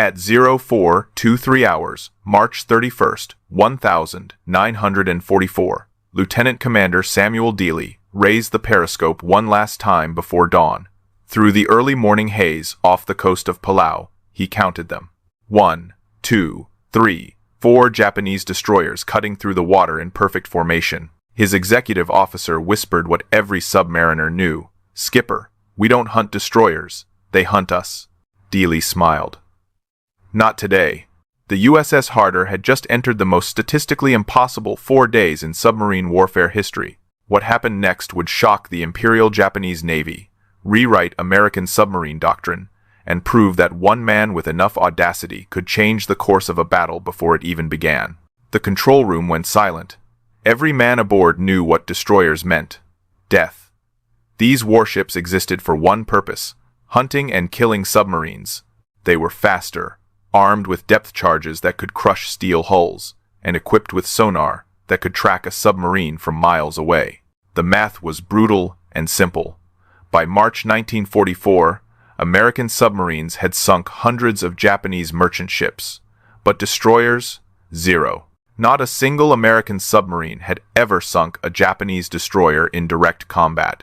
At 0423 hours, March 31st, 1944, Lieutenant Commander Samuel Dealey raised the periscope one last time before dawn. Through the early morning haze off the coast of Palau, he counted them. 1, 2, 3, 4 Japanese destroyers cutting through the water in perfect formation. His executive officer whispered what every submariner knew. "Skipper, we don't hunt destroyers, they hunt us." Dealey smiled. Not today. The USS Harder had just entered the most statistically impossible 4 days in submarine warfare history. What happened next would shock the Imperial Japanese Navy, rewrite American submarine doctrine, and prove that one man with enough audacity could change the course of a battle before it even began. The control room went silent. Every man aboard knew what destroyers meant: death. These warships existed for one purpose: hunting and killing submarines. They were faster, armed with depth charges that could crush steel hulls, and equipped with sonar that could track a submarine from miles away. The math was brutal and simple. By March 1944, American submarines had sunk hundreds of Japanese merchant ships, but destroyers, zero. Not a single American submarine had ever sunk a Japanese destroyer in direct combat.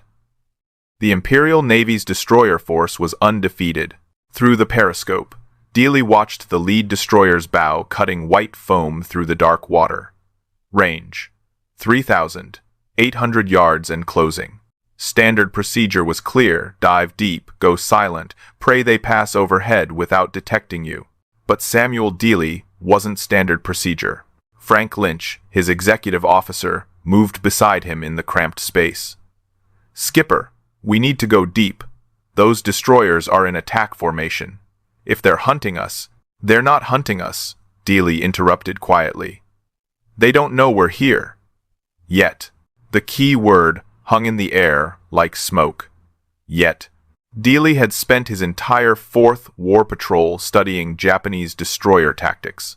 The Imperial Navy's destroyer force was undefeated. Through the periscope, Dealey watched the lead destroyer's bow cutting white foam through the dark water. Range: 3,800 yards and closing. Standard procedure was clear: dive deep, go silent, pray they pass overhead without detecting you. But Samuel Dealey wasn't standard procedure. Frank Lynch, his executive officer, moved beside him in the cramped space. "Skipper, we need to go deep. Those destroyers are in attack formation. If they're hunting us..." "They're not hunting us," Dealey interrupted quietly. "They don't know we're here. Yet." The key word hung in the air like smoke. Yet. Dealey had spent his entire 4th War Patrol studying Japanese destroyer tactics.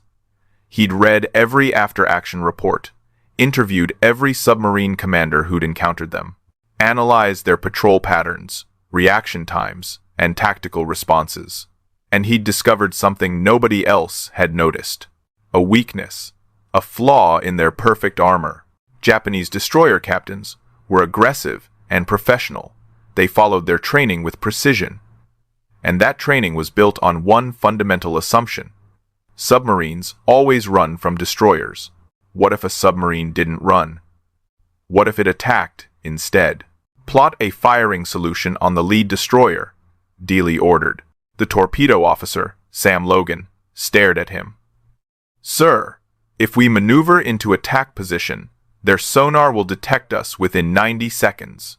He'd read every after-action report, interviewed every submarine commander who'd encountered them, analyzed their patrol patterns, reaction times, and tactical responses. And he'd discovered something nobody else had noticed: a weakness, a flaw in their perfect armor. Japanese destroyer captains were aggressive and professional. They followed their training with precision. And that training was built on one fundamental assumption: submarines always run from destroyers. What if a submarine didn't run? What if it attacked instead? "Plot a firing solution on the lead destroyer," Dealey ordered. The torpedo officer, Sam Logan, stared at him. "Sir, if we maneuver into attack position, their sonar will detect us within 90 seconds.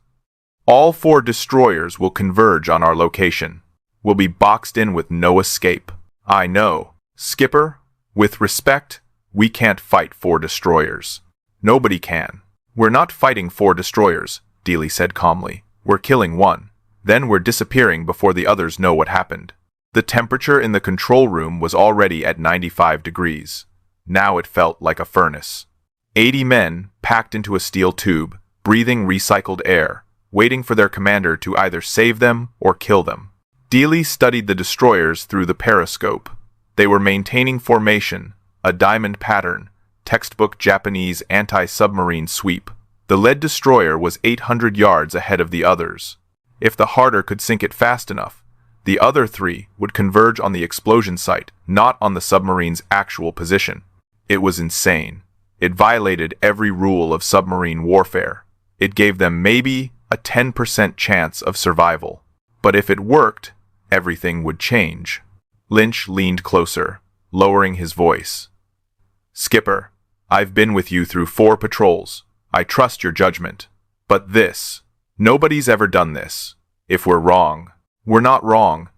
All 4 destroyers will converge on our location. We'll be boxed in with no escape." "I know. Skipper, with respect, we can't fight 4 destroyers. Nobody can." "We're not fighting 4 destroyers," Dealey said calmly. "We're killing one. Then we're disappearing before the others know what happened." The temperature in the control room was already at 95 degrees. Now it felt like a furnace. 80 men packed into a steel tube, breathing recycled air, waiting for their commander to either save them or kill them. Dealey studied the destroyers through the periscope. They were maintaining formation, a diamond pattern, textbook Japanese anti-submarine sweep. The lead destroyer was 800 yards ahead of the others. If the Harder could sink it fast enough, the other 3 would converge on the explosion site, not on the submarine's actual position. It was insane. It violated every rule of submarine warfare. It gave them maybe a 10% chance of survival. But if it worked, everything would change. Lynch leaned closer, lowering his voice. "Skipper, I've been with you through 4 patrols. I trust your judgment. But this... nobody's ever done this. If we're wrong..." "We're not wrong."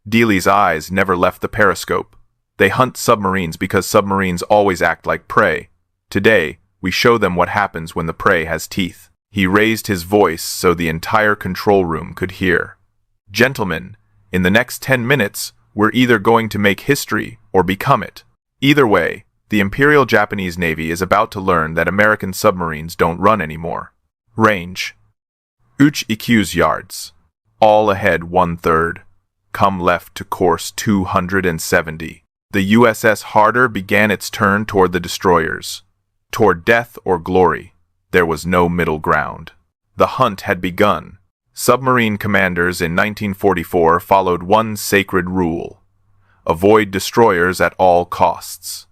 Dealey's eyes never left the periscope. "They hunt submarines because submarines always act like prey. Today, we show them what happens when the prey has teeth." He raised his voice so the entire control room could hear. "Gentlemen, in the next 10 minutes, we're either going to make history or become it. Either way, the Imperial Japanese Navy is about to learn that American submarines don't run anymore. Range: 1,000 yards. All ahead 1/3. come left to course 270. The USS Harder began its turn toward the destroyers. Toward death or glory, there was no middle ground. The hunt had begun. Submarine commanders in 1944 followed one sacred rule: avoid destroyers at all costs.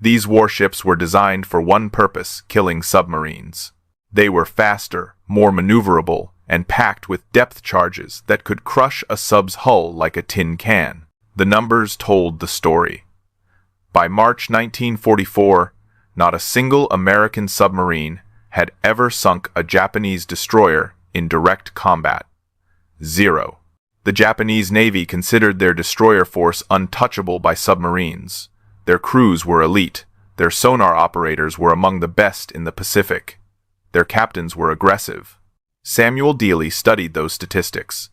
These warships were designed for one purpose: killing submarines. They were faster, more maneuverable, and packed with depth charges that could crush a sub's hull like a tin can. The numbers told the story. By March 1944, not a single American submarine had ever sunk a Japanese destroyer in direct combat. 0. The Japanese Navy considered their destroyer force untouchable by submarines. Their crews were elite. Their sonar operators were among the best in the Pacific. Their captains were aggressive. Samuel Dealey studied those statistics.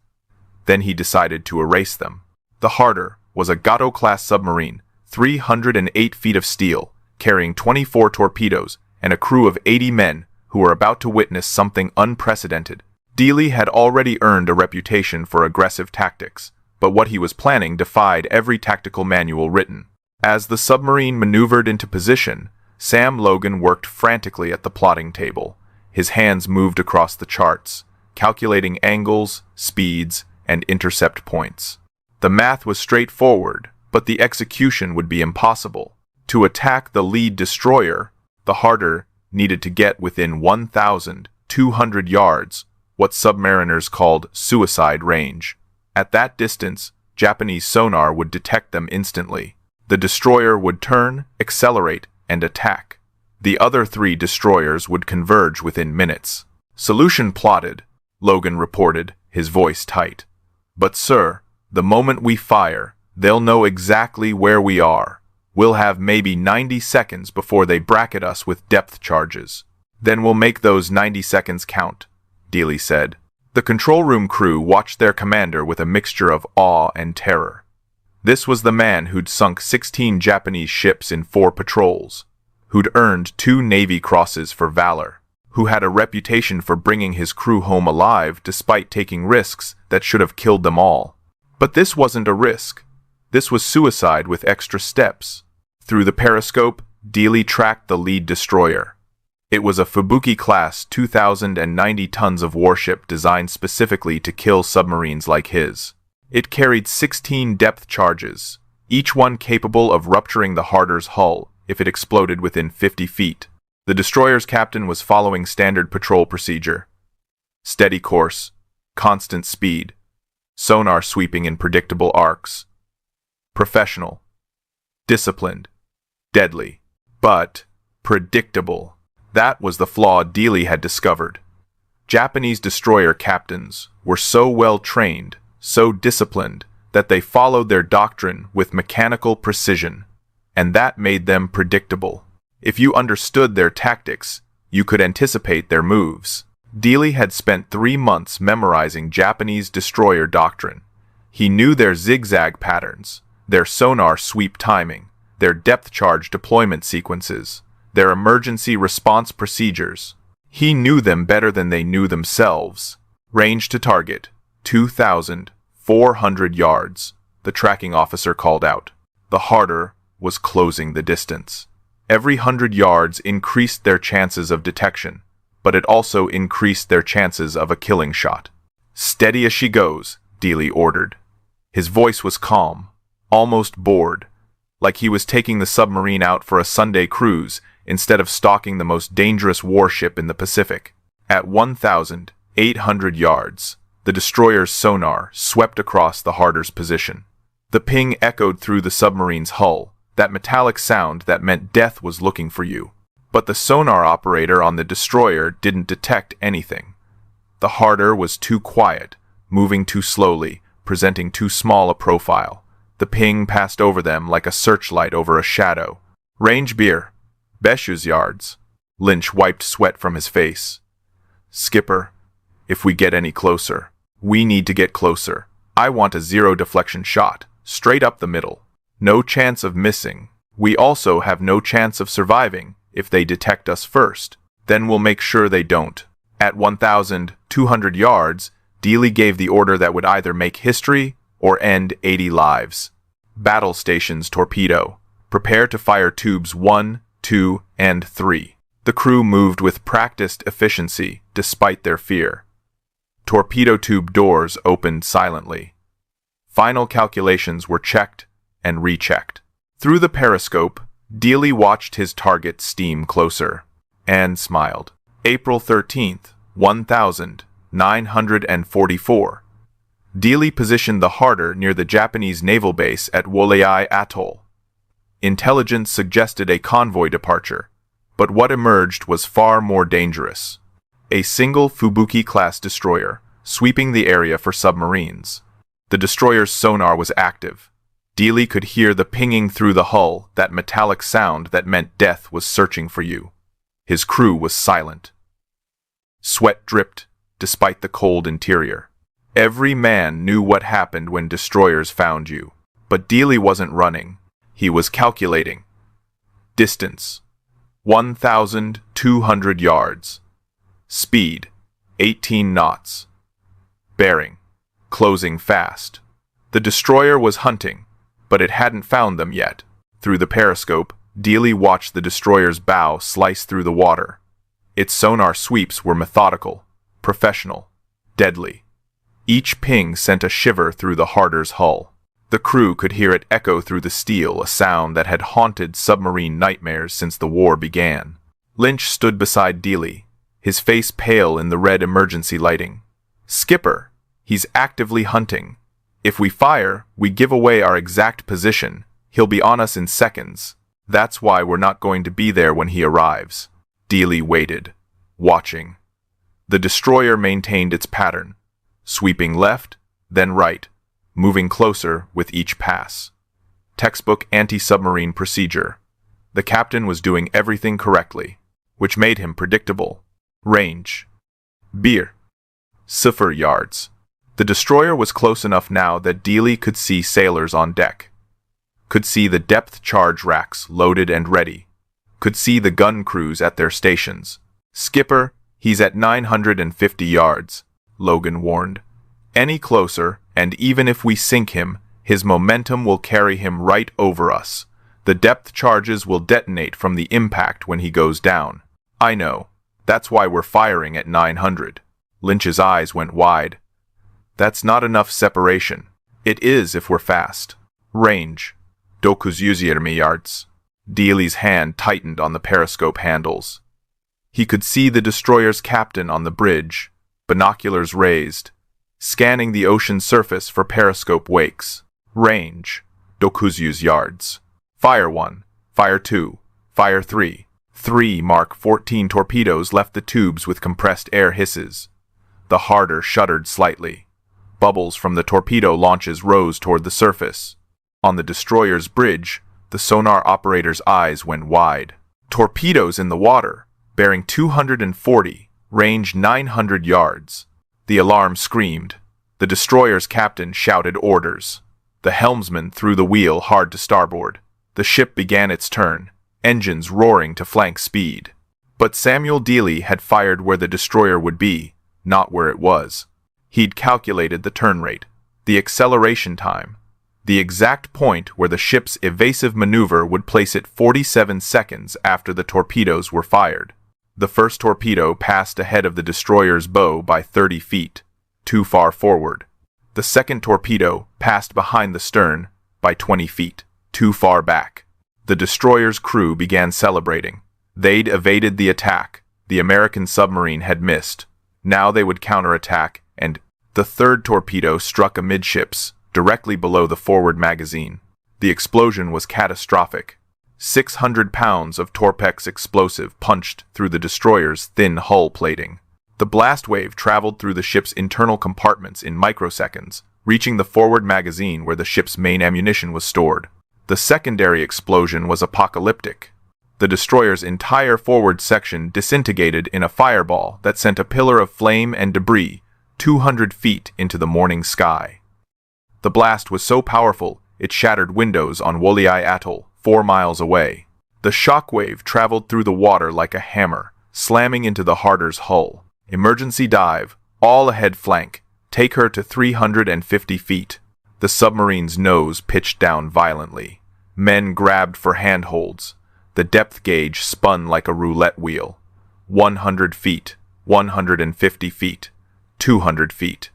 Then he decided to erase them. The Harder was a Gato-class submarine, 308 feet of steel, carrying 24 torpedoes and a crew of 80 men who were about to witness something unprecedented. Dealey had already earned a reputation for aggressive tactics, but what he was planning defied every tactical manual written. As the submarine maneuvered into position, Sam Logan worked frantically at the plotting table. His hands moved across the charts, calculating angles, speeds, and intercept points. The math was straightforward, but the execution would be impossible. To attack the lead destroyer, the Harder needed to get within 1,200 yards, what submariners called suicide range. At that distance, Japanese sonar would detect them instantly. The destroyer would turn, accelerate, and attack. The other 3 destroyers would converge within minutes. Solution plotted, Logan reported, his voice tight. But sir, the moment we fire, they'll know exactly where we are. We'll have maybe 90 seconds before they bracket us with depth charges. Then we'll make those 90 seconds count, Dealey said. The control room crew watched their commander with a mixture of awe and terror. This was the man who'd sunk 16 Japanese ships in 4 patrols, who'd earned 2 Navy Crosses for valor, who had a reputation for bringing his crew home alive despite taking risks that should have killed them all. But this wasn't a risk. This was suicide with extra steps. Through the periscope, Dealey tracked the lead destroyer. It was a Fubuki-class 2,090 tons of warship designed specifically to kill submarines like his. It carried 16 depth charges, each one capable of rupturing the Harder's hull if it exploded within 50 feet. The destroyer's captain was following standard patrol procedure. Steady course, constant speed, sonar sweeping in predictable arcs. Professional, disciplined, deadly, but predictable. That was the flaw Dealey had discovered. Japanese destroyer captains were so well trained, so disciplined, that they followed their doctrine with mechanical precision, and that made them predictable. If you understood their tactics, you could anticipate their moves. Dealey had spent 3 months memorizing Japanese destroyer doctrine. He knew their zigzag patterns, their sonar sweep timing, their depth charge deployment sequences, their emergency response procedures. He knew them better than they knew themselves. Range to target, 2,400 yards, the tracking officer called out. The Harder was closing the distance. Every 100 yards increased their chances of detection, but it also increased their chances of a killing shot. Steady as she goes, Dealey ordered. His voice was calm, almost bored, like he was taking the submarine out for a Sunday cruise instead of stalking the most dangerous warship in the Pacific. At 1,800 yards, the destroyer's sonar swept across the Harder's position. The ping echoed through the submarine's hull, that metallic sound that meant death was looking for you. But the sonar operator on the destroyer didn't detect anything. The Harder was too quiet, moving too slowly, presenting too small a profile. The ping passed over them like a searchlight over a shadow. Range beer. Beshu's yards. Lynch wiped sweat from his face. Skipper, if we get any closer. We need to get closer. I want a zero deflection shot, straight up the middle. No chance of missing. We also have no chance of surviving if they detect us first. Then we'll make sure they don't. At 1,200 yards, Dealey gave the order that would either make history or end 80 lives. Battle stations torpedo. Prepare to fire tubes 1, 2, and 3. The crew moved with practiced efficiency despite their fear. Torpedo tube doors opened silently. Final calculations were checked and rechecked. Through the periscope, Dealey watched his target steam closer and smiled. April 13th, 1944. Dealey positioned the Harder near the Japanese naval base at WWII Atoll. Intelligence suggested a convoy departure, but what emerged was far more dangerous. A single Fubuki-class destroyer, sweeping the area for submarines. The destroyer's sonar was active. Dealey could hear the pinging through the hull, that metallic sound that meant death was searching for you. His crew was silent. Sweat dripped, despite the cold interior. Every man knew what happened when destroyers found you. But Dealey wasn't running. He was calculating. Distance: 1,200 yards. Speed: 18 knots. Bearing: closing fast. The destroyer was hunting, but it hadn't found them yet. Through the periscope, Dealey watched the destroyer's bow slice through the water. Its sonar sweeps were methodical, professional, deadly. Each ping sent a shiver through the Harder's hull. The crew could hear it echo through the steel, a sound that had haunted submarine nightmares since the war began. Lynch stood beside Dealey, his face pale in the red emergency lighting. "Skipper, he's actively hunting. If we fire, we give away our exact position. He'll be on us in seconds. That's why we're not going to be there when he arrives." Dealey waited, watching. The destroyer maintained its pattern, sweeping left, then right, moving closer with each pass. Textbook anti-submarine procedure. The captain was doing everything correctly, which made him predictable. Range: Beer. 0 yards. The destroyer was close enough now that Dealey could see sailors on deck. Could see the depth charge racks loaded and ready. Could see the gun crews at their stations. "Skipper, he's at 950 yards, Logan warned. "Any closer, and even if we sink him, his momentum will carry him right over us. The depth charges will detonate from the impact when he goes down." "I know. That's why we're firing at 900. Lynch's eyes went wide. "That's not enough separation." "It is if we're fast." "Range: 900 yards. Dealey's hand tightened on the periscope handles. He could see the destroyer's captain on the bridge, binoculars raised, scanning the ocean surface for periscope wakes. "Range: 900 yards. Fire 1, fire 2, fire 3. 3 Mark 14 torpedoes left the tubes with compressed air hisses. The Harder shuddered slightly. Bubbles from the torpedo launches rose toward the surface. On the destroyer's bridge, the sonar operator's eyes went wide. Torpedoes in the water, bearing 240, range 900 yards. The alarm screamed. The destroyer's captain shouted orders. The helmsman threw the wheel hard to starboard. The ship began its turn, engines roaring to flank speed. But Samuel Dealey had fired where the destroyer would be, not where it was. He'd calculated the turn rate, the acceleration time, the exact point where the ship's evasive maneuver would place it 47 seconds after the torpedoes were fired. The first torpedo passed ahead of the destroyer's bow by 30 feet, too far forward. The second torpedo passed behind the stern by 20 feet, too far back. The destroyer's crew began celebrating. They'd evaded the attack. The American submarine had missed. Now they would counterattack, and the third torpedo struck amidships, directly below the forward magazine. The explosion was catastrophic. 600 pounds of Torpex explosive punched through the destroyer's thin hull plating. The blast wave traveled through the ship's internal compartments in microseconds, reaching the forward magazine where the ship's main ammunition was stored. The secondary explosion was apocalyptic. The destroyer's entire forward section disintegrated in a fireball that sent a pillar of flame and debris 200 feet into the morning sky. The blast was so powerful, it shattered windows on WWII Atoll, 4 miles away. The shockwave traveled through the water like a hammer, slamming into the Harder's hull. Emergency dive, all ahead flank, take her to 350 feet. The submarine's nose pitched down violently. Men grabbed for handholds. The depth gauge spun like a roulette wheel. 100 feet, 150 feet, 200 feet.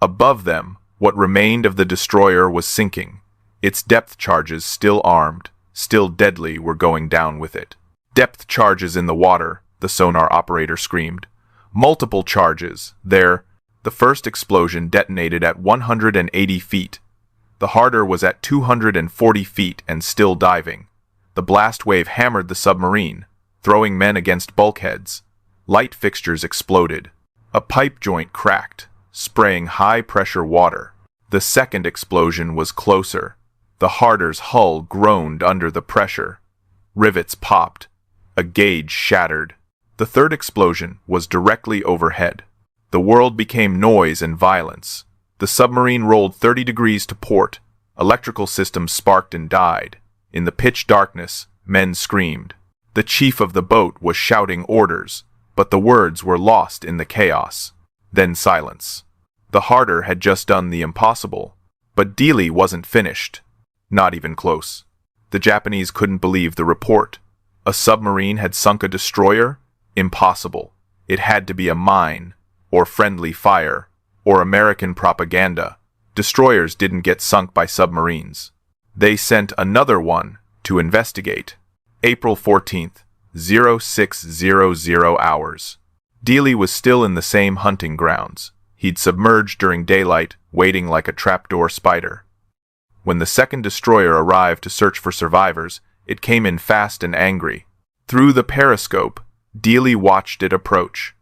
Above them, what remained of the destroyer was sinking. Its depth charges, still armed, still deadly, were going down with it. Depth charges in the water, the sonar operator screamed. Multiple charges, there. The first explosion detonated at 180 feet. The Harder was at 240 feet and still diving. The blast wave hammered the submarine, throwing men against bulkheads. Light fixtures exploded. A pipe joint cracked, spraying high-pressure water. The second explosion was closer. The Harder's hull groaned under the pressure. Rivets popped. A gauge shattered. The third explosion was directly overhead. The world became noise and violence. The submarine rolled 30 degrees to port. Electrical systems sparked and died. In the pitch darkness, men screamed. The chief of the boat was shouting orders, but the words were lost in the chaos. Then silence. The Harder had just done the impossible, but Dealey wasn't finished. Not even close. The Japanese couldn't believe the report. A submarine had sunk a destroyer? Impossible. It had to be a mine, or friendly fire, or American propaganda. Destroyers didn't get sunk by submarines. They sent another one to investigate. April 14th, 0600 hours. Dealey was still in the same hunting grounds. He'd submerged during daylight, waiting like a trapdoor spider. When the second destroyer arrived to search for survivors, it came in fast and angry. Through the periscope, Dealey watched it approach.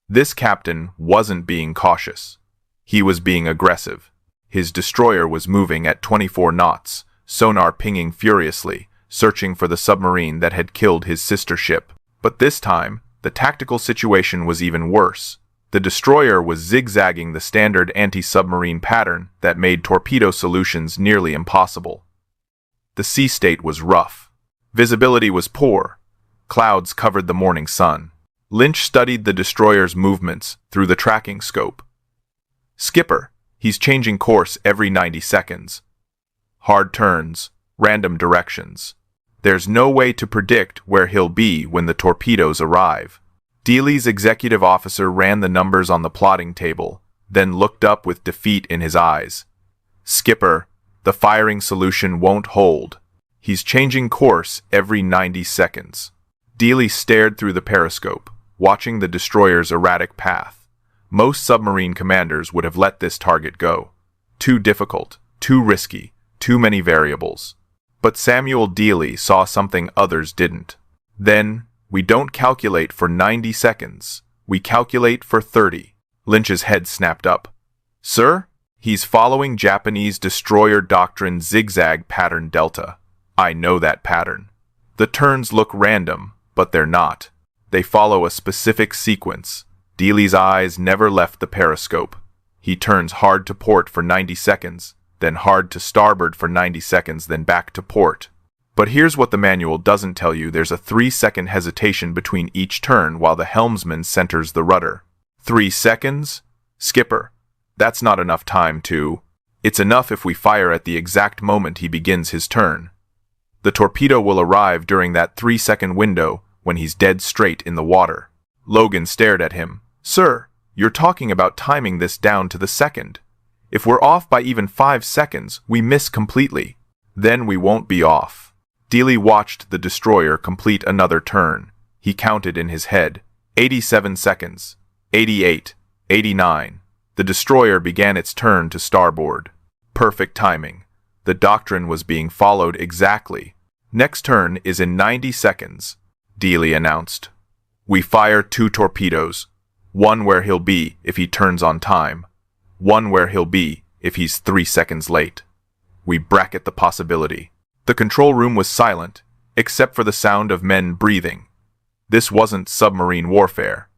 This captain wasn't being cautious. He was being aggressive. His destroyer was moving at 24 knots, sonar pinging furiously, searching for the submarine that had killed his sister ship. But this time, the tactical situation was even worse. The destroyer was zigzagging the standard anti-submarine pattern that made torpedo solutions nearly impossible. The sea state was rough. Visibility was poor. Clouds covered the morning sun. Lynch studied the destroyer's movements through the tracking scope. "Skipper, he's changing course every 90 seconds. Hard turns, random directions. There's no way to predict where he'll be when the torpedoes arrive." Dealey's executive officer ran the numbers on the plotting table, then looked up with defeat in his eyes. "Skipper, the firing solution won't hold. He's changing course every 90 seconds. Dealey stared through the periscope, watching the destroyer's erratic path. Most submarine commanders would have let this target go. Too difficult, too risky, too many variables. But Samuel Dealey saw something others didn't. Then, "We don't calculate for 90 seconds. We calculate for 30. Lynch's head snapped up. "Sir, he's following Japanese destroyer doctrine zigzag pattern delta. I know that pattern. The turns look random, but they're not. They follow a specific sequence." Dealey's eyes never left the periscope. "He turns hard to port for 90 seconds, then hard to starboard for 90 seconds, then back to port. But here's what the manual doesn't tell you. There's a 3-second hesitation between each turn while the helmsman centers the rudder." 3 seconds? "Skipper, that's not enough time to—" "It's enough if we fire at the exact moment he begins his turn. The torpedo will arrive during that 3-second window when he's dead straight in the water." Logan stared at him. "Sir, you're talking about timing this down to the second. If we're off by even 5 seconds, we miss completely. Then we won't be off." Dealey watched the destroyer complete another turn. He counted in his head. 87 seconds. 88. 89. The destroyer began its turn to starboard. Perfect timing. The doctrine was being followed exactly. "Next turn is in 90 seconds, Dealey announced. "We fire 2 torpedoes. One where he'll be if he turns on time. One where he'll be if he's 3 seconds late. We bracket the possibility." The control room was silent, except for the sound of men breathing. This wasn't submarine warfare.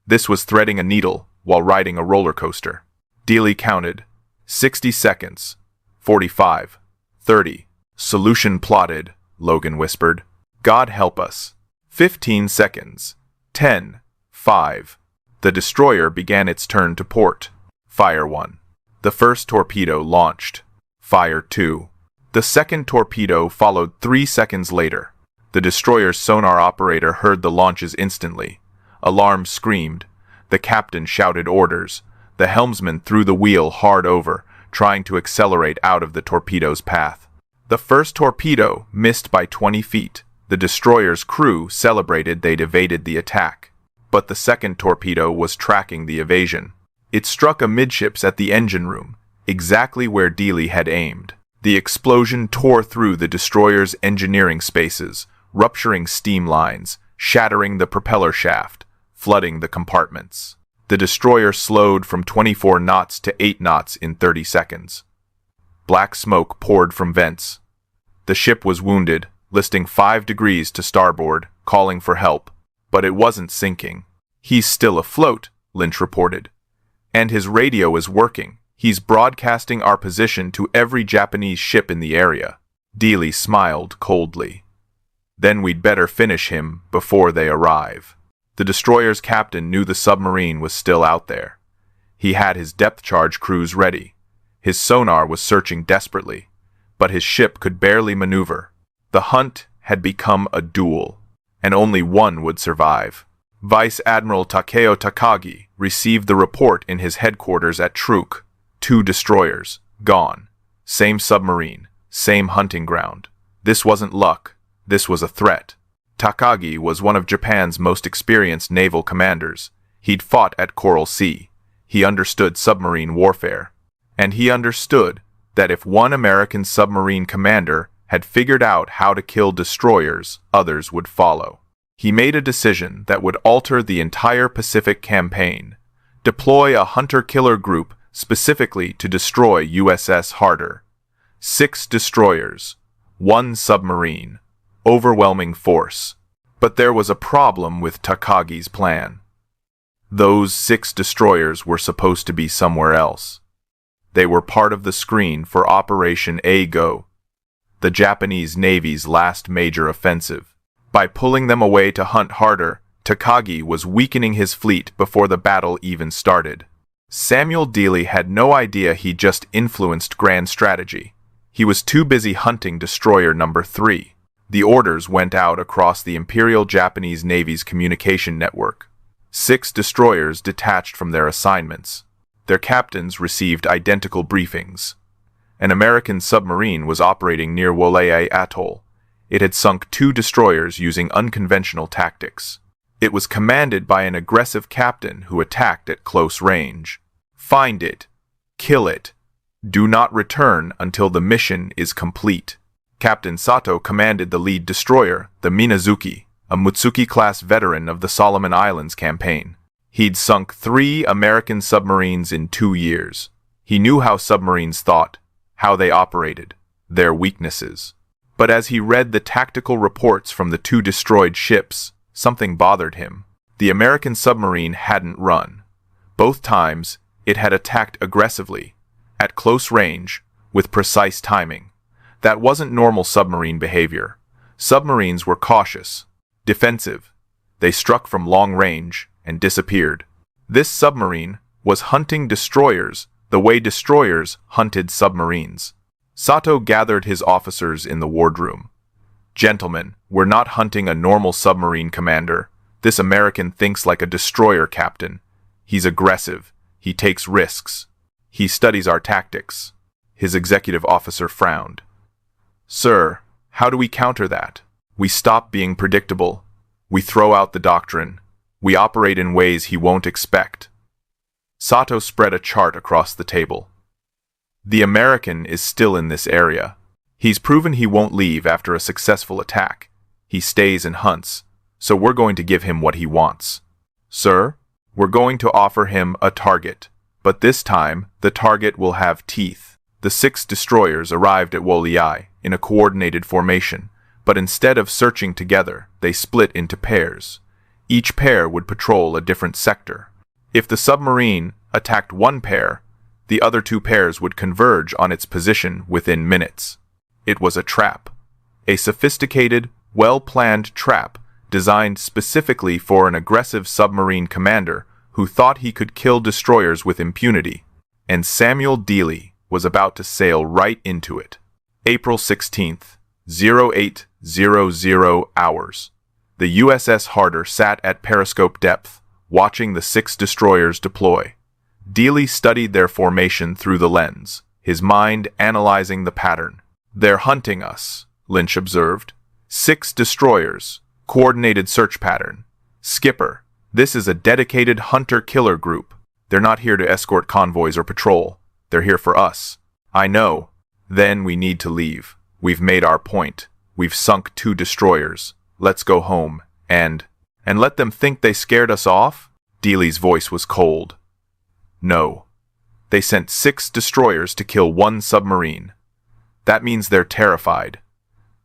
This was threading a needle while riding a roller coaster. Dealey counted. 60 seconds. 45. 30. "Solution plotted," Logan whispered. "God help us." 15 seconds. 10. 5. The destroyer began its turn to port. "Fire 1." The first torpedo launched. Fire 2. The second torpedo followed 3 seconds later. The destroyer's sonar operator heard the launches instantly. Alarm screamed. The captain shouted orders. The helmsman threw the wheel hard over, trying to accelerate out of the torpedo's path. The first torpedo missed by 20 feet. The destroyer's crew celebrated they'd evaded the attack. But the second torpedo was tracking the evasion. It struck amidships at the engine room, exactly where Dealey had aimed. The explosion tore through the destroyer's engineering spaces, rupturing steam lines, shattering the propeller shaft, flooding the compartments. The destroyer slowed from 24 knots to 8 knots in 30 seconds. Black smoke poured from vents. The ship was wounded, listing 5 degrees to starboard, calling for help. But it wasn't sinking. "He's still afloat," Lynch reported. "And his radio is working. He's broadcasting our position to every Japanese ship in the area." Dealey smiled coldly. "Then we'd better finish him before they arrive." The destroyer's captain knew the submarine was still out there. He had his depth charge crews ready. His sonar was searching desperately, but his ship could barely maneuver. The hunt had become a duel, and only one would survive. Vice Admiral Takeo Takagi received the report in his headquarters at Truk. 2 destroyers, gone. Same submarine, same hunting ground. This wasn't luck, this was a threat. Takagi was one of Japan's most experienced naval commanders. He'd fought at Coral Sea. He understood submarine warfare. And he understood that if one American submarine commander had figured out how to kill destroyers, others would follow. He made a decision that would alter the entire Pacific campaign. Deploy a hunter-killer group specifically to destroy USS Harder. 6 destroyers, 1 submarine, overwhelming force. But there was a problem with Takagi's plan. Those 6 destroyers were supposed to be somewhere else. They were part of the screen for Operation A-Go, the Japanese Navy's last major offensive. By pulling them away to hunt Harder, Takagi was weakening his fleet before the battle even started. Samuel Dealey had no idea he just influenced grand strategy. He was too busy hunting destroyer number 3. The orders went out across the Imperial Japanese Navy's communication network. 6 destroyers detached from their assignments. Their captains received identical briefings. An American submarine was operating near WWII Atoll. It had sunk 2 destroyers using unconventional tactics. It was commanded by an aggressive captain who attacked at close range. Find it. Kill it. Do not return until the mission is complete. Captain Sato commanded the lead destroyer, the Minazuki, a Mutsuki-class veteran of the Solomon Islands campaign. He'd sunk 3 American submarines in 2 years. He knew how submarines thought, how they operated, their weaknesses. But as he read the tactical reports from the 2 destroyed ships, something bothered him. The American submarine hadn't run. Both times, it had attacked aggressively, at close range, with precise timing. That wasn't normal submarine behavior. Submarines were cautious, defensive. They struck from long range and disappeared. This submarine was hunting destroyers the way destroyers hunted submarines. Sato gathered his officers in the wardroom. "Gentlemen, we're not hunting a normal submarine commander. This American thinks like a destroyer captain. He's aggressive. He takes risks. He studies our tactics." His executive officer frowned. "Sir, how do we counter that? We stop being predictable. We throw out the doctrine. We operate in ways he won't expect." Sato spread a chart across the table. "The American is still in this area. He's proven he won't leave after a successful attack. He stays and hunts, so we're going to give him what he wants. Sir, we're going to offer him a target, but this time the target will have teeth." The 6 destroyers arrived at WWII in a coordinated formation, but instead of searching together, they split into pairs. Each pair would patrol a different sector. If the submarine attacked one pair, the other 2 pairs would converge on its position within minutes. It was a trap. A sophisticated, well-planned trap designed specifically for an aggressive submarine commander who thought he could kill destroyers with impunity. And Samuel Dealey was about to sail right into it. April 16th, 0800 hours. The USS Harder sat at periscope depth, watching the 6 destroyers deploy. Dealey studied their formation through the lens, his mind analyzing the pattern. "They're hunting us," Lynch observed. 6 destroyers, coordinated search pattern. "Skipper, this is a dedicated hunter-killer group. They're not here to escort convoys or patrol. They're here for us." "I know. Then we need to leave. We've made our point. We've sunk 2 destroyers. Let's go home and let them think they scared us off?" Dealey's voice was cold. "No. They sent 6 destroyers to kill 1 submarine. That means they're terrified.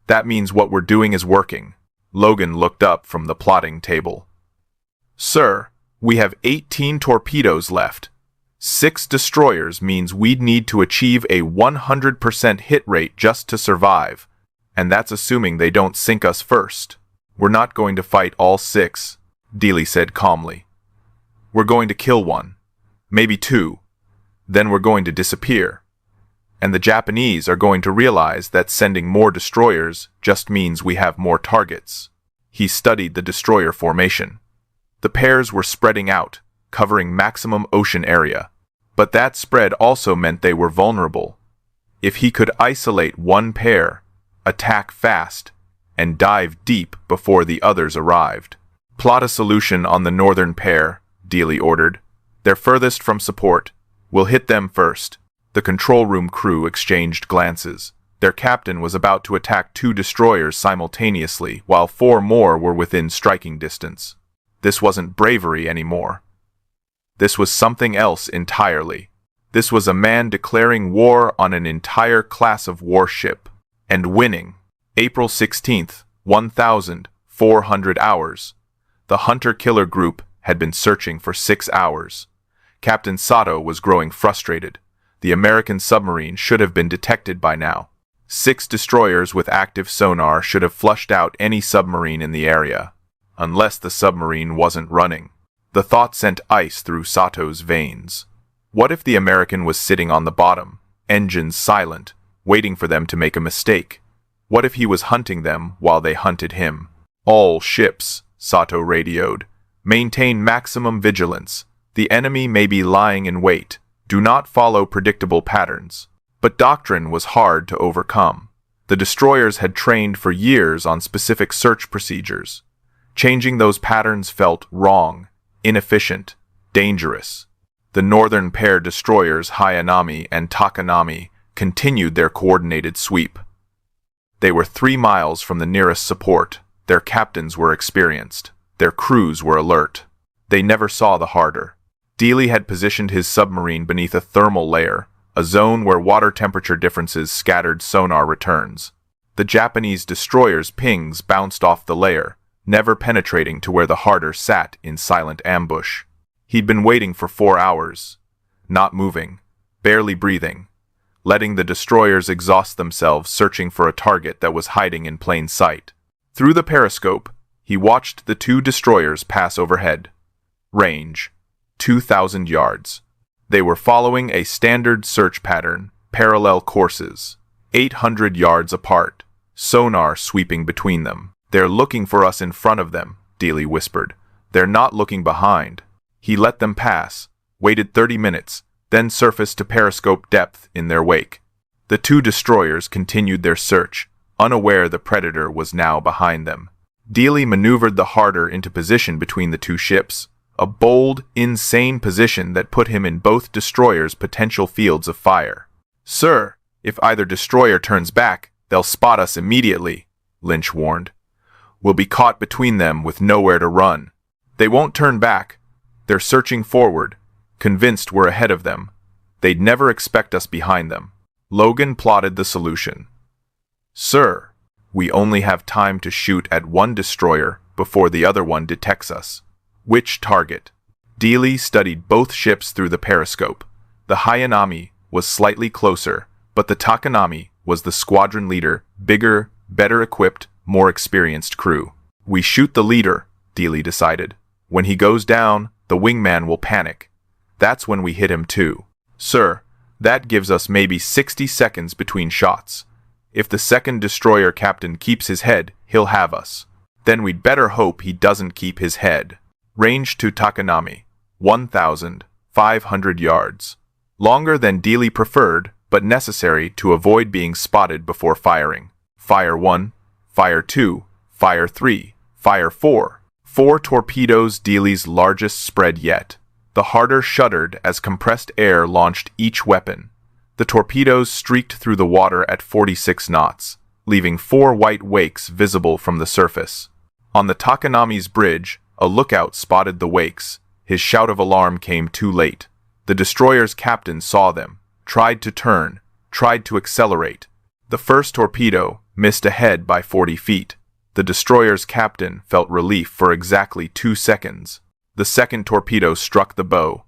That means what we're doing is working." Logan looked up from the plotting table. "Sir, we have 18 torpedoes left. 6 destroyers means we'd need to achieve a 100% hit rate just to survive, and that's assuming they don't sink us first. We're not going to fight all 6, Dealey said calmly. "We're going to kill 1, maybe 2, then we're going to disappear. And the Japanese are going to realize that sending more destroyers just means we have more targets." He studied the destroyer formation. The pairs were spreading out, covering maximum ocean area. But that spread also meant they were vulnerable. If he could isolate one pair, attack fast, and dive deep before the others arrived. "Plot a solution on the northern pair," Dealey ordered. "They're furthest from support. We'll hit them first." The control room crew exchanged glances. Their captain was about to attack 2 destroyers simultaneously, while 4 more were within striking distance. This wasn't bravery anymore. This was something else entirely. This was a man declaring war on an entire class of warship, and winning. April 16th, 1400 hours. The hunter-killer group had been searching for 6 hours. Captain Sato was growing frustrated. The American submarine should have been detected by now. 6 destroyers with active sonar should have flushed out any submarine in the area, unless the submarine wasn't running. The thought sent ice through Sato's veins. What if the American was sitting on the bottom, engines silent, waiting for them to make a mistake? What if he was hunting them while they hunted him? "All ships," Sato radioed, "maintain maximum vigilance. The enemy may be lying in wait. Do not follow predictable patterns." But doctrine was hard to overcome. The destroyers had trained for years on specific search procedures. Changing those patterns felt wrong, inefficient, dangerous. The northern pair destroyers Hayanami and Takanami continued their coordinated sweep. They were 3 miles from the nearest support. Their captains were experienced. Their crews were alert. They never saw the Harder. Dealey had positioned his submarine beneath a thermal layer, a zone where water temperature differences scattered sonar returns. The Japanese destroyers' pings bounced off the layer, never penetrating to where the Harder sat in silent ambush. He'd been waiting for 4 hours, not moving, barely breathing, letting the destroyers exhaust themselves searching for a target that was hiding in plain sight. Through the periscope, he watched the 2 destroyers pass overhead. Range, 2,000 yards. They were following a standard search pattern, parallel courses, 800 yards apart, sonar sweeping between them. "They're looking for us in front of them," Dealey whispered. "They're not looking behind." He let them pass, waited 30 minutes, then surfaced to periscope depth in their wake. The 2 destroyers continued their search, unaware the predator was now behind them. Dealey maneuvered the Harder into position between the 2 ships, a bold, insane position that put him in both destroyers' potential fields of fire. "Sir, if either destroyer turns back, they'll spot us immediately," Lynch warned. "We'll be caught between them with nowhere to run." "They won't turn back. They're searching forward, convinced we're ahead of them. They'd never expect us behind them." Logan plotted the solution. "Sir, we only have time to shoot at 1 destroyer before the other one detects us." "Which target?" Dealey studied both ships through the periscope. The Hayanami was slightly closer, but the Takanami was the squadron leader, bigger, better equipped, more experienced crew. "We shoot the leader," Dealey decided. "When he goes down, the wingman will panic. That's when we hit him too." "Sir, That gives us maybe 60 seconds between shots. If the second destroyer captain keeps his head, he'll have us. Then we'd better hope he doesn't keep his head. Range to Takanami, 1,500 yards. Longer than Dealey preferred, but necessary to avoid being spotted before firing. Fire 1, Fire 2, Fire 3, Fire 4. 4 torpedoes, Dealey's largest spread yet. The Harder shuddered as compressed air launched each weapon. The torpedoes streaked through the water at 46 knots, leaving 4 white wakes visible from the surface. On the Takanami's bridge, a lookout spotted the wakes. His shout of alarm came too late. The destroyer's captain saw them, tried to turn, tried to accelerate. The first torpedo missed ahead by 40 feet. The destroyer's captain felt relief for exactly 2 seconds. The second torpedo struck the bow.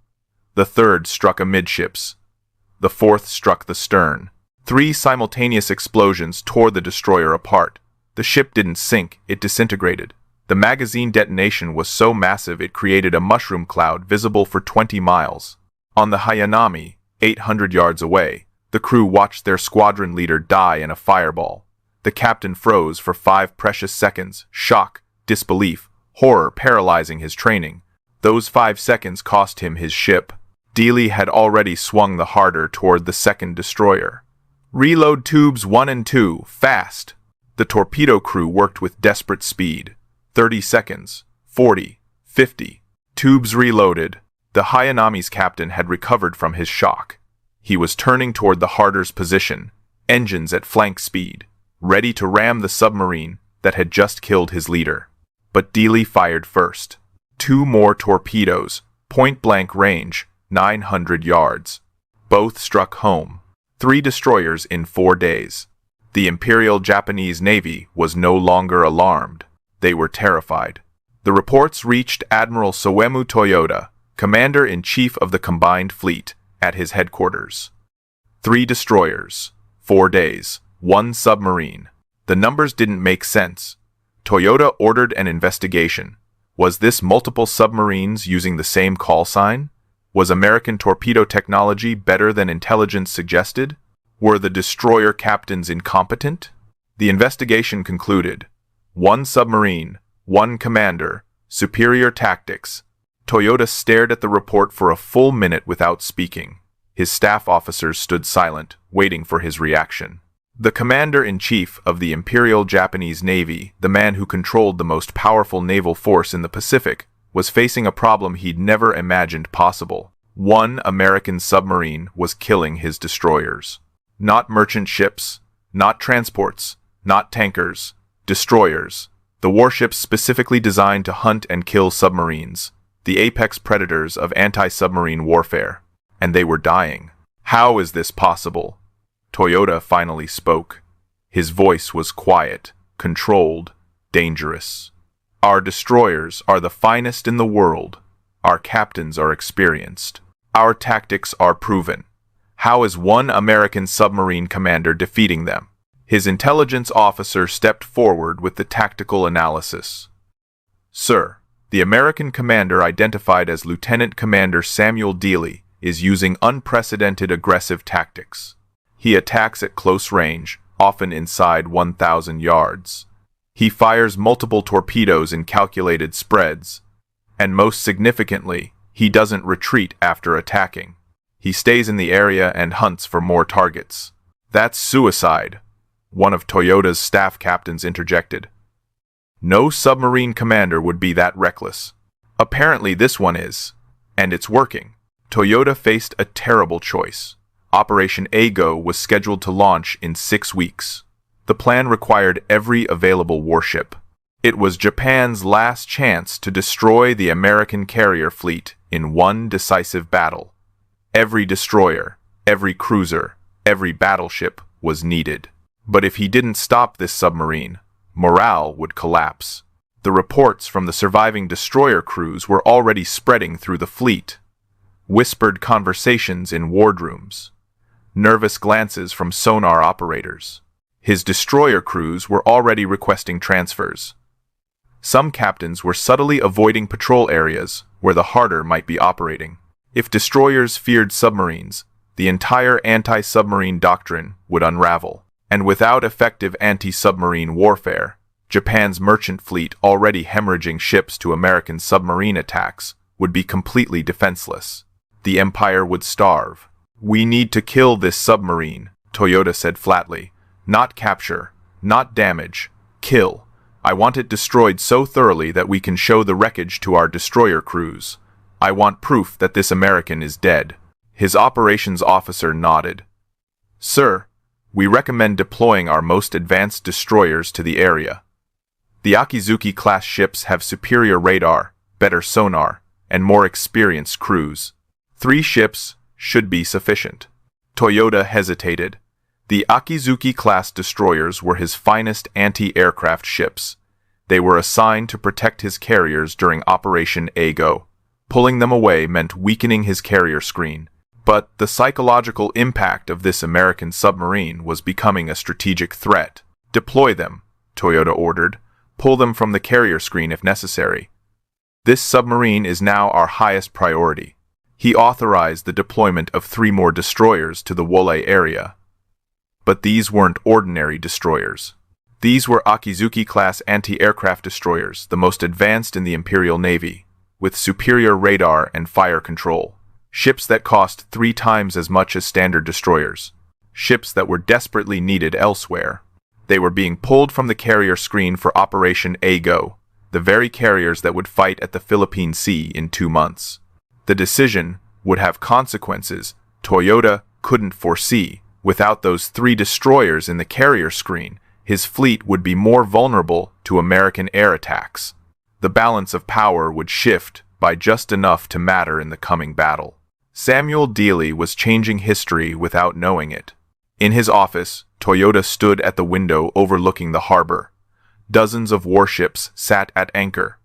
The third struck amidships. The fourth struck the stern. 3 simultaneous explosions tore the destroyer apart. The ship didn't sink, it disintegrated. The magazine detonation was so massive it created a mushroom cloud visible for 20 miles. On the Hayanami, 800 yards away, the crew watched their squadron leader die in a fireball. The captain froze for 5 precious seconds, shock, disbelief, horror paralyzing his training. Those 5 seconds cost him his ship. Dealey had already swung the Harder toward the second destroyer. Reload tubes 1 and 2, fast! The torpedo crew worked with desperate speed. 30 seconds, 40, 50. Tubes reloaded. The Hayanami's captain had recovered from his shock. He was turning toward the Harder's position, engines at flank speed, ready to ram the submarine that had just killed his leader. But Dealey fired first. 2 more torpedoes, point-blank range, 900 yards. Both struck home. 3 destroyers in 4 days. The Imperial Japanese Navy was no longer alarmed. They were terrified. The reports reached Admiral Soemu Toyoda, Commander-in-Chief of the Combined Fleet, at his headquarters. 3 destroyers, 4 days, 1 submarine. The numbers didn't make sense. Toyoda ordered an investigation. Was this multiple submarines using the same call sign? Was American torpedo technology better than intelligence suggested? Were the destroyer captains incompetent? The investigation concluded. 1 submarine, 1 commander, superior tactics. Toyoda stared at the report for a full minute without speaking. His staff officers stood silent, waiting for his reaction. The commander-in-chief of the Imperial Japanese Navy, the man who controlled the most powerful naval force in the Pacific, was facing a problem he'd never imagined possible. 1 American submarine was killing his destroyers. Not merchant ships, not transports, not tankers, destroyers. The warships specifically designed to hunt and kill submarines, the apex predators of anti-submarine warfare. And they were dying. How is this possible? Toyoda finally spoke. His voice was quiet, controlled, dangerous. Our destroyers are the finest in the world. Our captains are experienced. Our tactics are proven. How is 1 American submarine commander defeating them? His intelligence officer stepped forward with the tactical analysis. Sir, the American commander identified as Lieutenant Commander Samuel Dealey is using unprecedented aggressive tactics. He attacks at close range, often inside 1,000 yards. He fires multiple torpedoes in calculated spreads. And most significantly, he doesn't retreat after attacking. He stays in the area and hunts for more targets. That's suicide, one of Toyota's staff captains interjected. No submarine commander would be that reckless. Apparently this one is, and it's working. Toyoda faced a terrible choice. Operation A-Go was scheduled to launch in 6 weeks. The plan required every available warship. It was Japan's last chance to destroy the American carrier fleet in one decisive battle. Every destroyer, every cruiser, every battleship was needed. But if he didn't stop this submarine, morale would collapse. The reports from the surviving destroyer crews were already spreading through the fleet. Whispered conversations in wardrooms. Nervous glances from sonar operators. His destroyer crews were already requesting transfers. Some captains were subtly avoiding patrol areas where the Harder might be operating. If destroyers feared submarines, the entire anti-submarine doctrine would unravel. And without effective anti-submarine warfare, Japan's merchant fleet, already hemorrhaging ships to American submarine attacks, would be completely defenseless. The empire would starve. "We need to kill this submarine," Toyota said flatly. "Not capture, not damage, kill. I want it destroyed so thoroughly that we can show the wreckage to our destroyer crews. I want proof that this American is dead." His operations officer nodded. "Sir, we recommend deploying our most advanced destroyers to the area. The Akizuki-class ships have superior radar, better sonar, and more experienced crews. 3 ships should be sufficient." Toyota hesitated. The Akizuki-class destroyers were his finest anti-aircraft ships. They were assigned to protect his carriers during Operation Eigo. Pulling them away meant weakening his carrier screen. But the psychological impact of this American submarine was becoming a strategic threat. "Deploy them," Toyota ordered. "Pull them from the carrier screen if necessary. This submarine is now our highest priority." He authorized the deployment of 3 more destroyers to the WWII area. But these weren't ordinary destroyers. These were Akizuki-class anti-aircraft destroyers, the most advanced in the Imperial Navy, with superior radar and fire control. Ships that cost 3 times as much as standard destroyers. Ships that were desperately needed elsewhere. They were being pulled from the carrier screen for Operation Eigo, the very carriers that would fight at the Philippine Sea in 2 months. The decision would have consequences Toyota couldn't foresee. Without those 3 destroyers in the carrier screen, his fleet would be more vulnerable to American air attacks. The balance of power would shift by just enough to matter in the coming battle. Samuel Dealey was changing history without knowing it. In his office, Toyota stood at the window overlooking the harbor. Dozens of warships sat at anchor,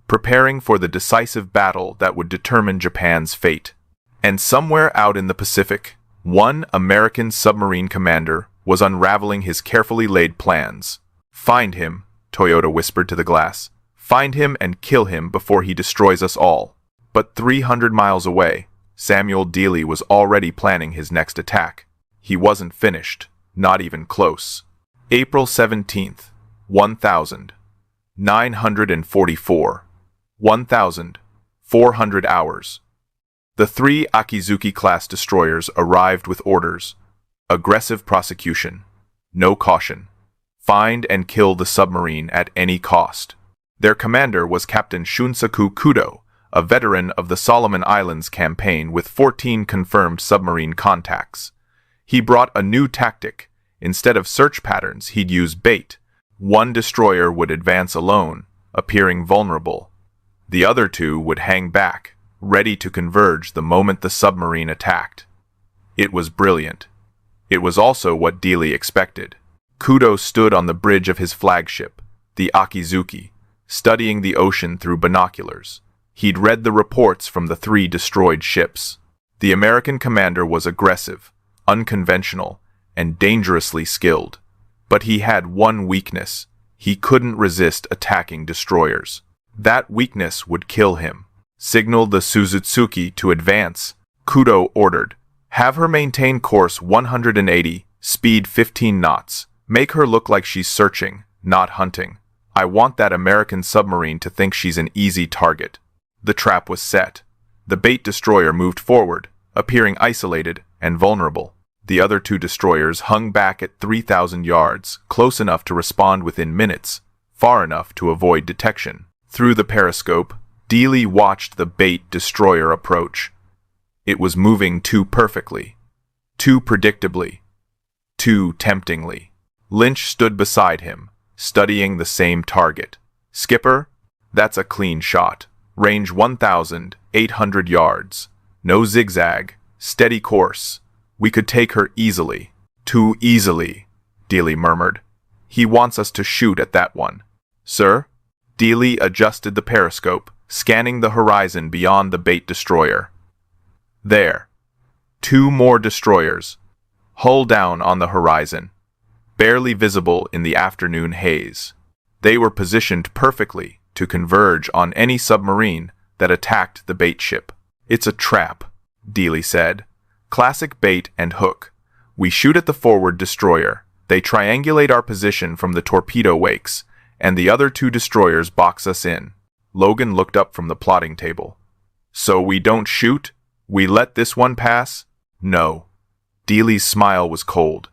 preparing for the decisive battle that would determine Japan's fate. And somewhere out in the Pacific, one American submarine commander was unraveling his carefully laid plans. "Find him," Toyota whispered to the glass. "Find him and kill him before he destroys us all." But 300 miles away, Samuel Dealey was already planning his next attack. He wasn't finished, not even close. April 17th, 1944. 1,400 hours. The 3 Akizuki-class destroyers arrived with orders. Aggressive prosecution. No caution. Find and kill the submarine at any cost. Their commander was Captain Shunsaku Kudo, a veteran of the Solomon Islands campaign with 14 confirmed submarine contacts. He brought a new tactic. Instead of search patterns, he'd use bait. 1 destroyer would advance alone, appearing vulnerable. The other 2 would hang back, ready to converge the moment the submarine attacked. It was brilliant. It was also what Dealey expected. Kudo stood on the bridge of his flagship, the Akizuki, studying the ocean through binoculars. He'd read the reports from the 3 destroyed ships. The American commander was aggressive, unconventional, and dangerously skilled. But he had one weakness. He couldn't resist attacking destroyers. That weakness would kill him. "Signal the Suzutsuki to advance," Kudo ordered. "Have her maintain course 180, speed 15 knots. Make her look like she's searching, not hunting. I want that American submarine to think she's an easy target." The trap was set. The bait destroyer moved forward, appearing isolated and vulnerable. The other 2 destroyers hung back at 3,000 yards, close enough to respond within minutes, far enough to avoid detection. Through the periscope, Dealey watched the bait destroyer approach. It was moving too perfectly, too predictably, too temptingly. Lynch stood beside him, studying the same target. "Skipper, that's a clean shot. Range 1,800 yards. No zigzag, steady course. We could take her easily." "Too easily," Dealey murmured. "He wants us to shoot at that one." "Sir?" Dealey adjusted the periscope, scanning the horizon beyond the bait destroyer. There. 2 more destroyers. Hull down on the horizon, barely visible in the afternoon haze. They were positioned perfectly to converge on any submarine that attacked the bait ship. "It's a trap," Dealey said. Classic bait and hook. We shoot at the forward destroyer. They triangulate our position from the torpedo wakes, and the other two destroyers box us in. Logan looked up from the plotting table. So we don't shoot? We let this one pass? No. Dealey's smile was cold.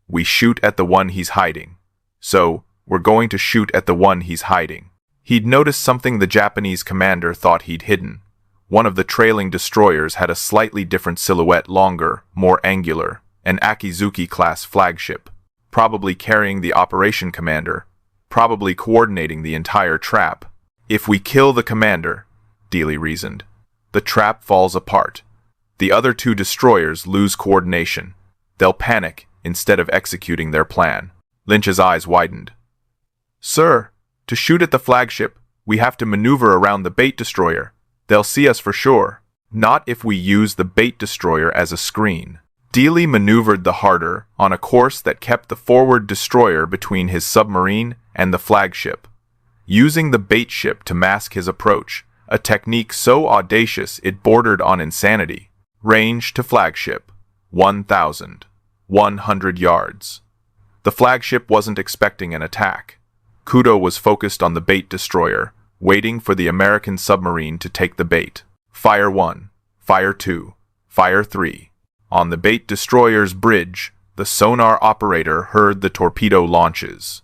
We shoot at the one he's hiding. So, we're going to shoot at the one he's hiding. He'd noticed something the Japanese commander thought he'd hidden. One of the trailing destroyers had a slightly different silhouette, longer, more angular, an Akizuki-class flagship, probably carrying the operation commander, probably coordinating the entire trap. If we kill the commander, Dealey reasoned, the trap falls apart. The other two destroyers lose coordination. They'll panic instead of executing their plan. Lynch's eyes widened. Sir, to shoot at the flagship, we have to maneuver around the bait destroyer. They'll see us for sure. Not if we use the bait destroyer as a screen. Dealey maneuvered the Harder on a course that kept the forward destroyer between his submarine and the flagship, using the bait ship to mask his approach, a technique so audacious it bordered on insanity. Range to flagship, 1,100 yards. The flagship wasn't expecting an attack. Kudo was focused on the bait destroyer, waiting for the American submarine to take the bait. Fire 1, Fire 2, Fire 3. On the bait destroyer's bridge, the sonar operator heard the torpedo launches.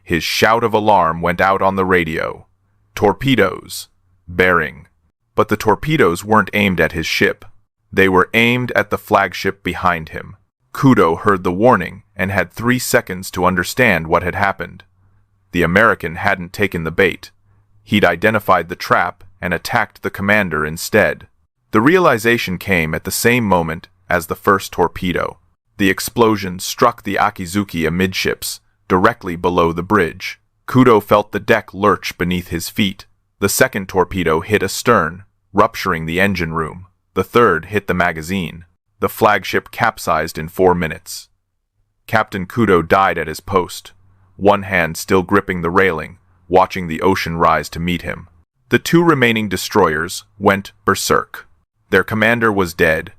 His shout of alarm went out on the radio. Torpedoes. Bearing. But the torpedoes weren't aimed at his ship. They were aimed at the flagship behind him. Kudo heard the warning and had 3 seconds to understand what had happened. The American hadn't taken the bait. He'd identified the trap and attacked the commander instead. The realization came at the same moment as the first torpedo. The explosion struck the Akizuki amidships, directly below the bridge. Kudo felt the deck lurch beneath his feet. The second torpedo hit astern, rupturing the engine room. The third hit the magazine. The flagship capsized in 4 minutes. Captain Kudo died at his post, one hand still gripping the railing, watching the ocean rise to meet him. The 2 remaining destroyers went berserk. Their commander was dead.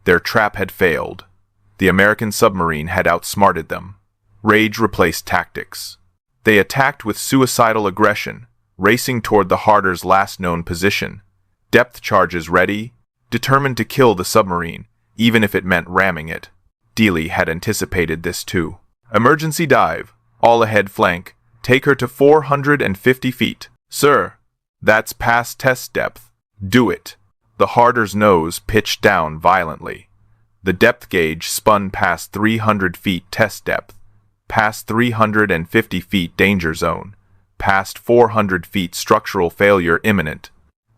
Their trap had failed. The American submarine had outsmarted them. Rage replaced tactics. They attacked with suicidal aggression, racing toward the Harder's last known position. Depth charges ready, determined to kill the submarine, even if it meant ramming it. Dealey had anticipated this too. Emergency dive. All ahead flank. Take her to 450 feet. Sir, that's past test depth. Do it. The Harder's nose pitched down violently. The depth gauge spun past 300 feet test depth, past 350 feet danger zone, past 400 feet structural failure imminent.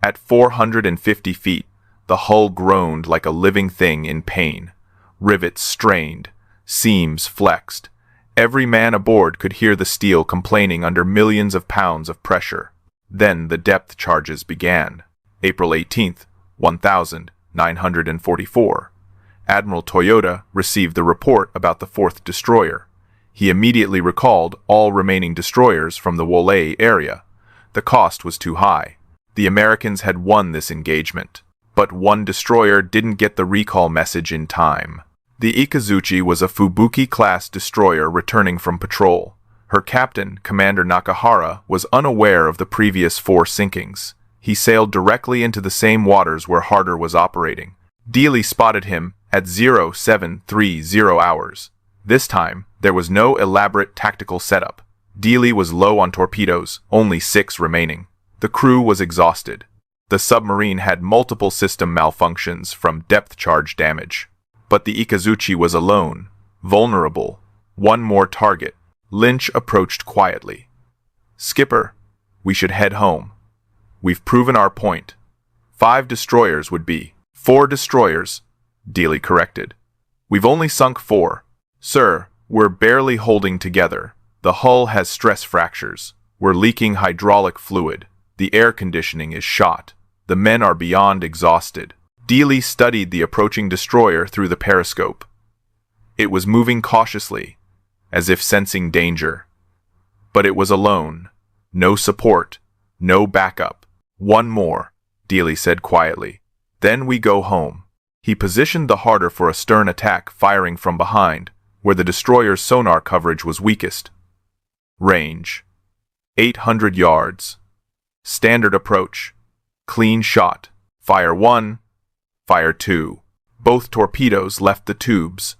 At 450 feet, the hull groaned like a living thing in pain. Rivets strained, seams flexed. Every man aboard could hear the steel complaining under millions of pounds of pressure. Then the depth charges began. April 18th, 1944. Admiral Toyota received the report about the 4th destroyer. He immediately recalled all remaining destroyers from the WWII area. The cost was too high. The Americans had won this engagement. But one destroyer didn't get the recall message in time. The Ikazuchi was a Fubuki-class destroyer returning from patrol. Her captain, Commander Nakahara, was unaware of the previous 4 sinkings. He sailed directly into the same waters where Harder was operating. Dealey spotted him at 0730 hours. This time, there was no elaborate tactical setup. Dealey was low on torpedoes, only 6 remaining. The crew was exhausted. The submarine had multiple system malfunctions from depth charge damage. But the Ikazuchi was alone, vulnerable. One more target. Lynch approached quietly. Skipper, we should head home. We've proven our point. 5 destroyers would be. 4 destroyers, Dealey corrected. We've only sunk 4. Sir, we're barely holding together. The hull has stress fractures. We're leaking hydraulic fluid. The air conditioning is shot. The men are beyond exhausted. Dealey studied the approaching destroyer through the periscope. It was moving cautiously, as if sensing danger. But it was alone. No support. No backup. 1 more, Dealey said quietly. Then we go home. He positioned the Harder for a stern attack, firing from behind, where the destroyer's sonar coverage was weakest. Range: 800 yards. Standard approach: clean shot. Fire 1, fire 2. Both torpedoes left the tubes.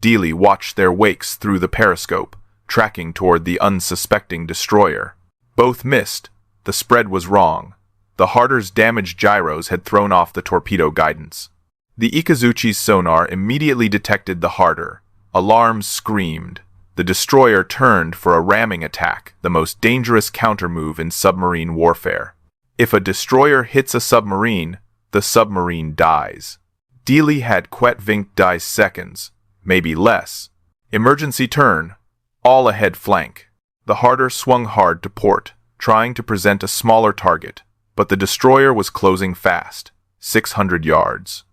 Dealey watched their wakes through the periscope, tracking toward the unsuspecting destroyer. Both missed. The spread was wrong. The Harder's damaged gyros had thrown off the torpedo guidance. The Ikazuchi's sonar immediately detected the Harder. Alarms screamed. The destroyer turned for a ramming attack, the most dangerous countermove in submarine warfare. If a destroyer hits a submarine, the submarine dies. Dealey had Quetvink die seconds, maybe less. Emergency turn, all ahead flank. The Harder swung hard to port, trying to present a smaller target, but the destroyer was closing fast. 600 yards.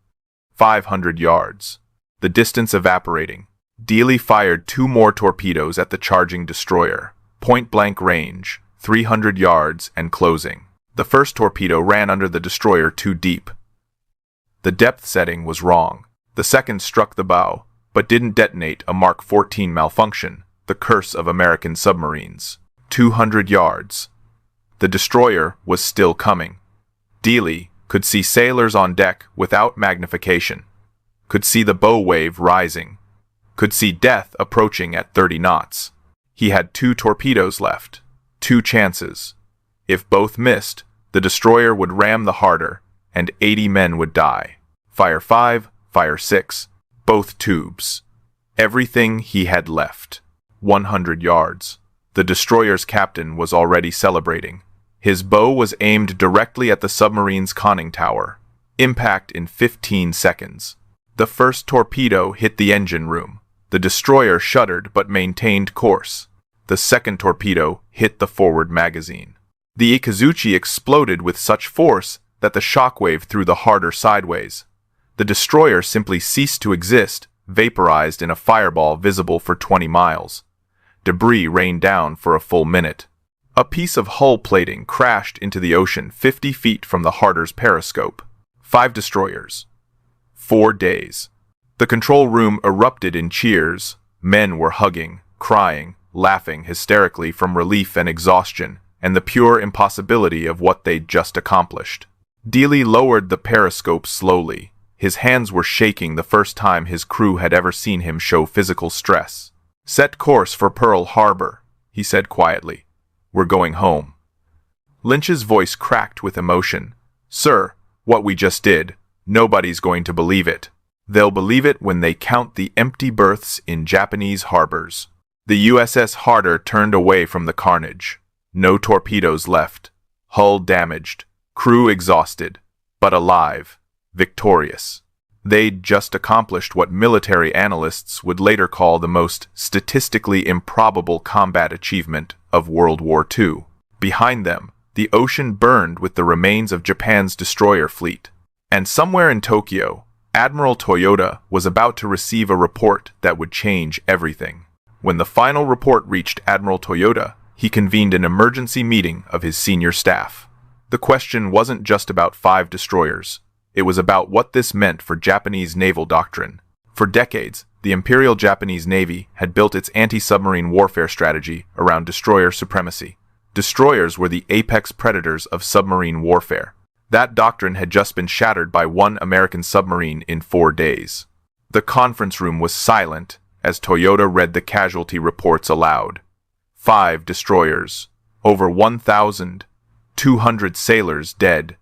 500 yards. The distance evaporating. Dealey fired 2 more torpedoes at the charging destroyer. Point-blank range, 300 yards and closing. The first torpedo ran under the destroyer too deep. The depth setting was wrong. The second struck the bow, but didn't detonate, a Mark 14 malfunction, the curse of American submarines. 200 yards. The destroyer was still coming. Dealey could see sailors on deck without magnification, could see the bow wave rising, could see death approaching at 30 knots. He had 2 torpedoes left, 2 chances. If both missed, the destroyer would ram the Harder, and 80 men would die. Fire 5, fire 6, both tubes. Everything he had left. 100 yards. The destroyer's captain was already celebrating. His bow was aimed directly at the submarine's conning tower. Impact in 15 seconds. The first torpedo hit the engine room. The destroyer shuddered but maintained course. The second torpedo hit the forward magazine. The Ikazuchi exploded with such force that the shockwave threw the Harder sideways. The destroyer simply ceased to exist, vaporized in a fireball visible for 20 miles. Debris rained down for a full minute. A piece of hull plating crashed into the ocean 50 feet from the Harder's periscope. 5 destroyers. 4 days. The control room erupted in cheers. Men were hugging, crying, laughing hysterically from relief and exhaustion, and the pure impossibility of what they'd just accomplished. Dealey lowered the periscope slowly. His hands were shaking, the first time his crew had ever seen him show physical stress. "Set course for Pearl Harbor," he said quietly. "We're going home." Lynch's voice cracked with emotion. "Sir, what we just did, nobody's going to believe it. They'll believe it when they count the empty berths in Japanese harbors." The USS Harder turned away from the carnage. No torpedoes left. Hull damaged. Crew exhausted. But alive. Victorious. They'd just accomplished what military analysts would later call the most statistically improbable combat achievement of World War II. Behind them, the ocean burned with the remains of Japan's destroyer fleet. And somewhere in Tokyo, Admiral Toyota was about to receive a report that would change everything. When the final report reached Admiral Toyota, he convened an emergency meeting of his senior staff. The question wasn't just about 5 destroyers. It was about what this meant for Japanese naval doctrine. For decades, the Imperial Japanese Navy had built its anti-submarine warfare strategy around destroyer supremacy. Destroyers were the apex predators of submarine warfare. That doctrine had just been shattered by 1 American submarine in 4 days. The conference room was silent as Toyota read the casualty reports aloud. 5 destroyers, over 1,200 sailors dead,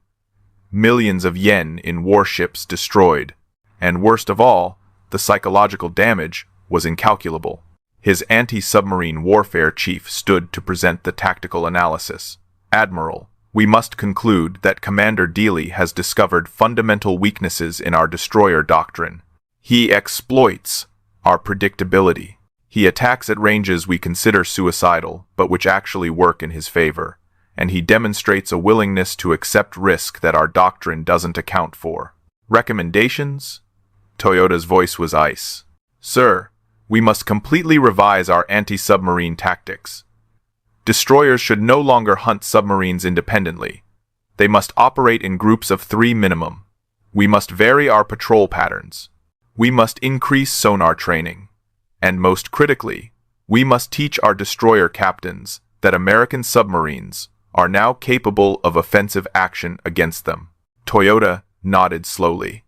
millions of yen in warships destroyed, and worst of all, the psychological damage was incalculable. His anti-submarine warfare chief stood to present the tactical analysis. "Admiral, we must conclude that Commander Dealey has discovered fundamental weaknesses in our destroyer doctrine. He exploits our predictability. He attacks at ranges we consider suicidal, but which actually work in his favor, and he demonstrates a willingness to accept risk that our doctrine doesn't account for. Recommendations?" Toyota's voice was ice. "Sir, we must completely revise our anti-submarine tactics. Destroyers should no longer hunt submarines independently. They must operate in groups of 3 minimum. We must vary our patrol patterns. We must increase sonar training. And most critically, we must teach our destroyer captains that American submarines are now capable of offensive action against them. Toyota nodded slowly.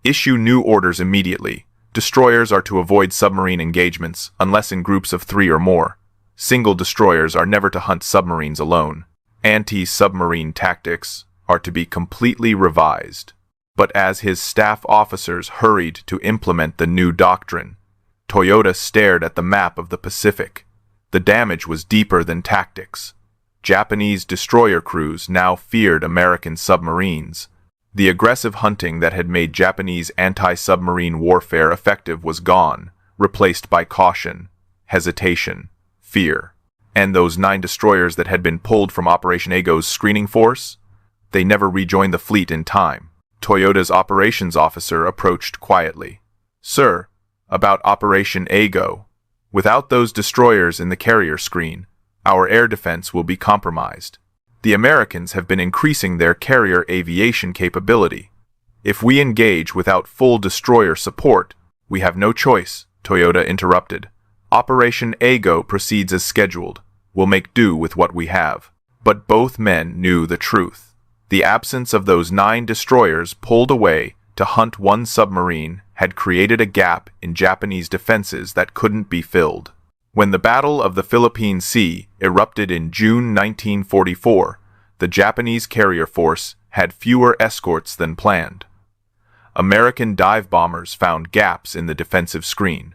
Issue new orders immediately. Destroyers are to avoid submarine engagements unless in groups of 3 or more. Single destroyers are never to hunt submarines alone. Anti-submarine tactics are to be completely revised. But as his staff officers hurried to implement the new doctrine, Toyota stared at the map of the Pacific. The damage was deeper than tactics. Japanese destroyer crews now feared American submarines. The aggressive hunting that had made Japanese anti-submarine warfare effective was gone, replaced by caution, hesitation, fear. And those 9 destroyers that had been pulled from Operation Ago's screening force? They never rejoined the fleet in time. Toyota's operations officer approached quietly. "Sir, about Operation Ago. Without those destroyers in the carrier screen, our air defense will be compromised. The Americans have been increasing their carrier aviation capability. If we engage without full destroyer support, we have no choice," Toyota interrupted. "Operation Ago proceeds as scheduled. We'll make do with what we have." But both men knew the truth. The absence of those 9 destroyers pulled away to hunt one submarine had created a gap in Japanese defenses that couldn't be filled. When the Battle of the Philippine Sea erupted in June 1944, the Japanese carrier force had fewer escorts than planned. American dive bombers found gaps in the defensive screen.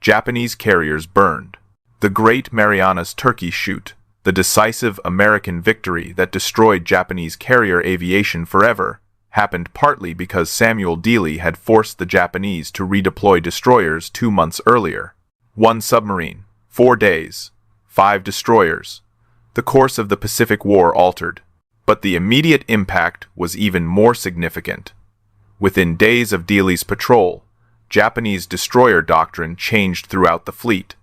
Japanese carriers burned. The Great Marianas Turkey Shoot, the decisive American victory that destroyed Japanese carrier aviation forever, happened partly because Samuel Dealey had forced the Japanese to redeploy destroyers 2 months earlier. 1 submarine, 4 days, 5 destroyers. The course of the Pacific War altered, but the immediate impact was even more significant. Within days of Dealey's patrol, Japanese destroyer doctrine changed throughout the fleet.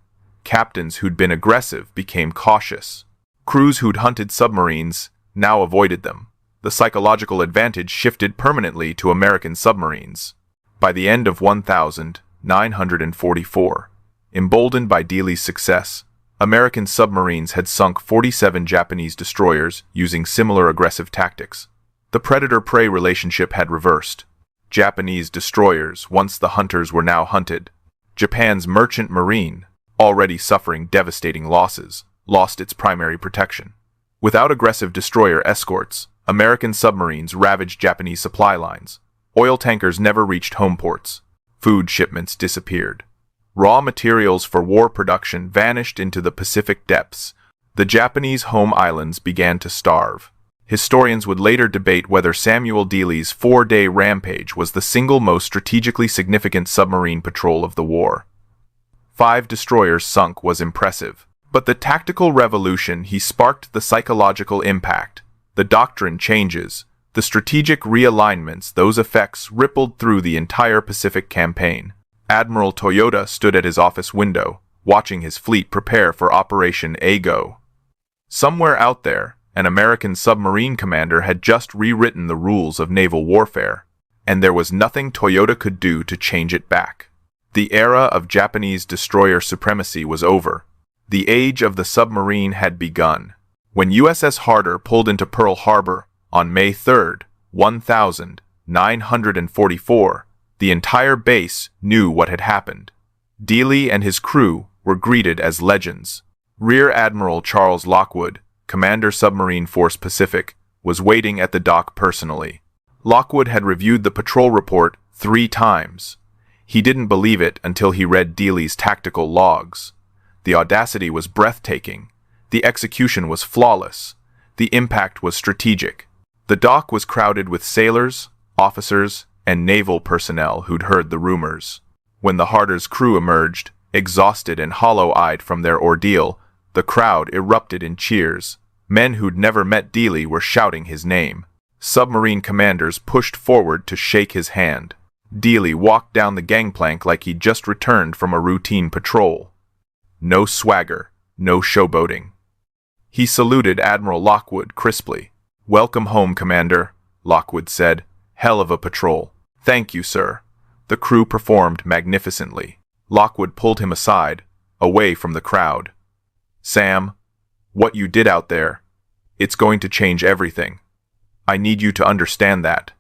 Captains who'd been aggressive became cautious. Crews who'd hunted submarines now avoided them. The psychological advantage shifted permanently to American submarines. By the end of 1944, emboldened by Dealey's success, American submarines had sunk 47 Japanese destroyers using similar aggressive tactics. The predator-prey relationship had reversed. Japanese destroyers, once the hunters, were now hunted. Japan's merchant marine, already suffering devastating losses, lost its primary protection. Without aggressive destroyer escorts, American submarines ravaged Japanese supply lines. Oil tankers never reached home ports. Food shipments disappeared. Raw materials for war production vanished into the Pacific depths. The Japanese home islands began to starve. Historians would later debate whether Samuel Dealey's 4-day rampage was the single most strategically significant submarine patrol of the war. 5 destroyers sunk was impressive, but the tactical revolution he sparked, the psychological impact, the doctrine changes, the strategic realignments, those effects rippled through the entire Pacific campaign. Admiral Toyota stood at his office window, watching his fleet prepare for Operation Ago. Somewhere out there, an American submarine commander had just rewritten the rules of naval warfare, and there was nothing Toyota could do to change it back. The era of Japanese destroyer supremacy was over. The age of the submarine had begun. When USS Harder pulled into Pearl Harbor on May 3, 1944, the entire base knew what had happened. Dealey and his crew were greeted as legends. Rear Admiral Charles Lockwood, Commander Submarine Force Pacific, was waiting at the dock personally. Lockwood had reviewed the patrol report 3 times. He didn't believe it until he read Dealey's tactical logs. The audacity was breathtaking. The execution was flawless. The impact was strategic. The dock was crowded with sailors, officers, and naval personnel who'd heard the rumors. When the Harder's crew emerged, exhausted and hollow-eyed from their ordeal, the crowd erupted in cheers. Men who'd never met Dealey were shouting his name. Submarine commanders pushed forward to shake his hand. Dealey walked down the gangplank like he'd just returned from a routine patrol. No swagger, no showboating. He saluted Admiral Lockwood crisply. "Welcome home, Commander," Lockwood said, Hell of a patrol. Thank you, sir. The crew performed magnificently. Lockwood pulled him aside, away from the crowd. Sam, what you did out there, it's going to change everything. I need you to understand that.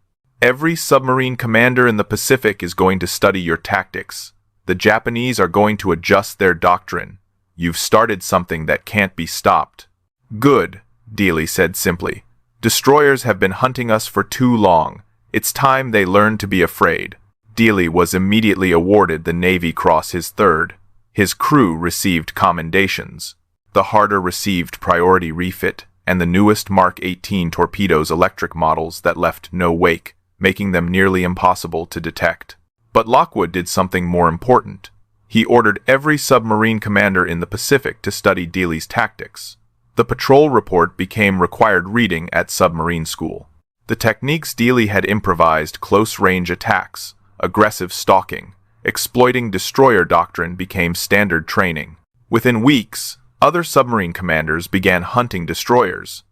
Every submarine commander in the Pacific is going to study your tactics. The Japanese are going to adjust their doctrine. You've started something that can't be stopped. Good, Dealey said simply. Destroyers have been hunting us for too long. It's time they learned to be afraid. Dealey was immediately awarded the Navy Cross, his third. His crew received commendations. The Harder received priority refit, and the newest Mark 18 torpedoes electric models that left no wake, making them nearly impossible to detect. But Lockwood did something more important. He ordered every submarine commander in the Pacific to study Dealey's tactics. The patrol report became required reading at submarine school. The techniques Dealey had improvised: close-range attacks, aggressive stalking, exploiting destroyer doctrine became standard training. Within weeks, other submarine commanders began hunting destroyers.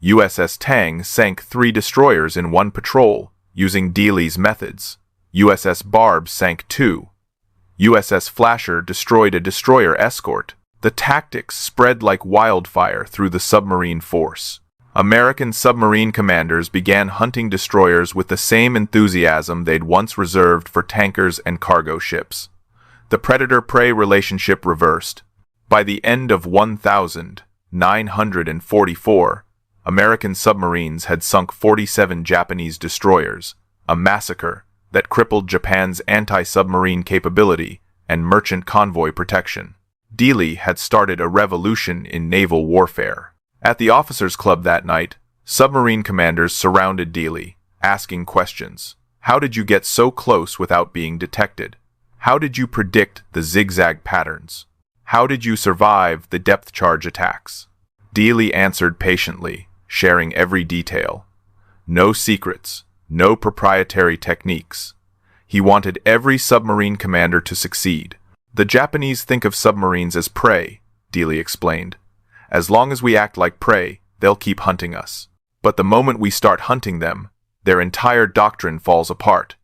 USS Tang sank 3 destroyers in one patrol, using Dealey's methods. USS Barb sank 2. USS Flasher destroyed a destroyer escort. The tactics spread like wildfire through the submarine force. American submarine commanders began hunting destroyers with the same enthusiasm they'd once reserved for tankers and cargo ships. The predator-prey relationship reversed. By the end of 1944, American submarines had sunk 47 Japanese destroyers, a massacre that crippled Japan's anti-submarine capability and merchant convoy protection. Dealey had started a revolution in naval warfare. At the officers' club that night, submarine commanders surrounded Dealey, asking questions. How did you get so close without being detected? How did you predict the zigzag patterns? How did you survive the depth charge attacks? Dealey answered patiently, sharing every detail. No secrets, no proprietary techniques. He wanted every submarine commander to succeed. The Japanese think of submarines as prey, Dealey explained. As long as we act like prey, they'll keep hunting us. But the moment we start hunting them, their entire doctrine falls apart.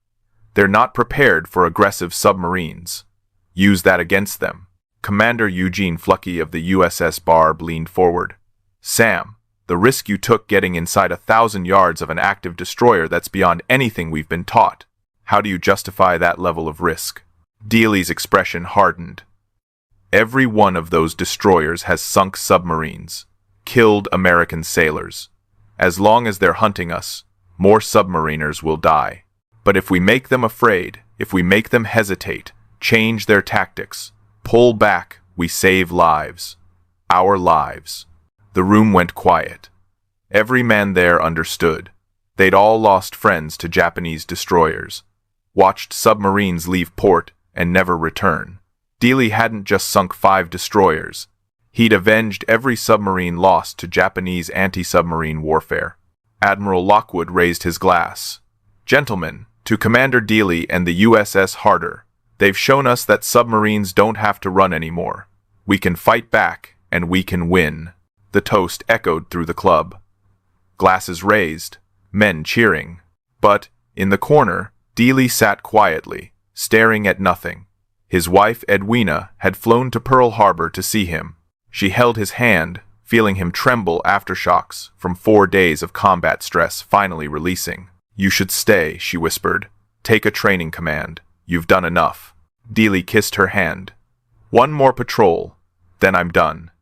They're not prepared for aggressive submarines. Use that against them. Commander Eugene Fluckey of the USS Barb leaned forward. Sam, the risk you took getting inside 1,000 yards of an active destroyer that's beyond anything we've been taught. How do you justify that level of risk? Dealey's expression hardened. Every one of those destroyers has sunk submarines, killed American sailors. As long as they're hunting us, more submariners will die. But if we make them afraid, if we make them hesitate, change their tactics, pull back, we save lives. Our lives. The room went quiet. Every man there understood. They'd all lost friends to Japanese destroyers, watched submarines leave port and never return. Dealey hadn't just sunk 5 destroyers. He'd avenged every submarine lost to Japanese anti-submarine warfare. Admiral Lockwood raised his glass. Gentlemen, to Commander Dealey and the USS Harder, they've shown us that submarines don't have to run anymore. We can fight back, and we can win. The toast echoed through the club. Glasses raised, men cheering. But, in the corner, Dealey sat quietly, staring at nothing. His wife, Edwina, had flown to Pearl Harbor to see him. She held his hand, feeling him tremble aftershocks from 4 days of combat stress finally releasing. You should stay, she whispered. Take a training command. You've done enough. Dealey kissed her hand. One more patrol, then I'm done.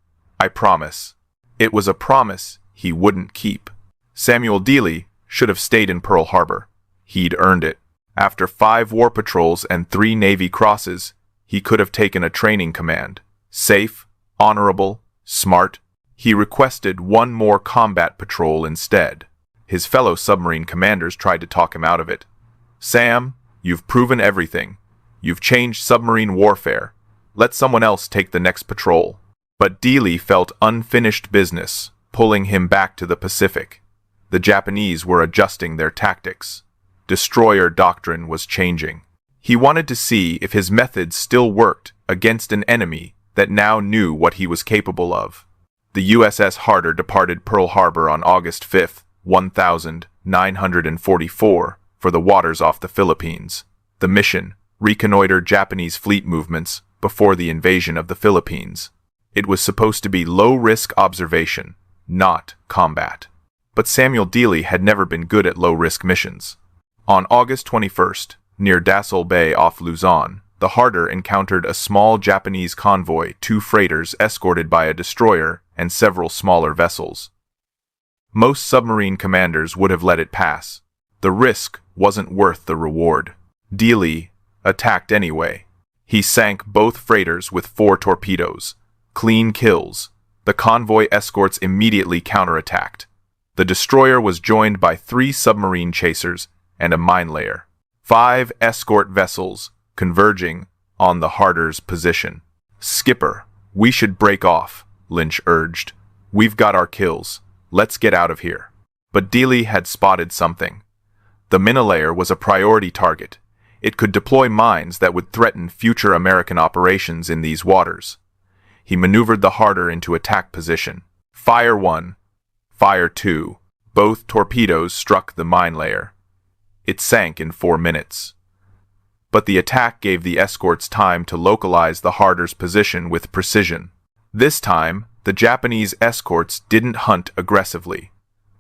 I promise. It was a promise he wouldn't keep. Samuel Dealey should have stayed in Pearl Harbor. He'd earned it. After 5 war patrols and 3 Navy crosses, he could have taken a training command. Safe, honorable, smart. He requested 1 more combat patrol instead. His fellow submarine commanders tried to talk him out of it. Sam, you've proven everything. You've changed submarine warfare. Let someone else take the next patrol. But Dealey felt unfinished business, pulling him back to the Pacific. The Japanese were adjusting their tactics. Destroyer doctrine was changing. He wanted to see if his methods still worked against an enemy that now knew what he was capable of. The USS Harder departed Pearl Harbor on August 5, 1944. 944, for the waters off the Philippines. The mission: reconnoiter Japanese fleet movements before the invasion of the Philippines. It was supposed to be low-risk observation, not combat. But Samuel Dealey had never been good at low-risk missions. On August 21st, near Dassel Bay off Luzon, the Harder encountered a small Japanese convoy, 2 freighters escorted by a destroyer and several smaller vessels. Most submarine commanders would have let it pass. The risk wasn't worth the reward. Dealey attacked anyway. He sank both freighters with 4 torpedoes. Clean kills. The convoy escorts immediately counterattacked. The destroyer was joined by 3 submarine chasers and a mine layer. 5 escort vessels converging on the Harder's position. "Skipper, we should break off," Lynch urged. "We've got our kills. Let's get out of here." But Dealey had spotted something. The mine layer was a priority target. It could deploy mines that would threaten future American operations in these waters. He maneuvered the Harder into attack position. Fire 1, fire 2. Both torpedoes struck the mine layer. It sank in 4 minutes. But the attack gave the escorts time to localize the Harder's position with precision. This time, the Japanese escorts didn't hunt aggressively.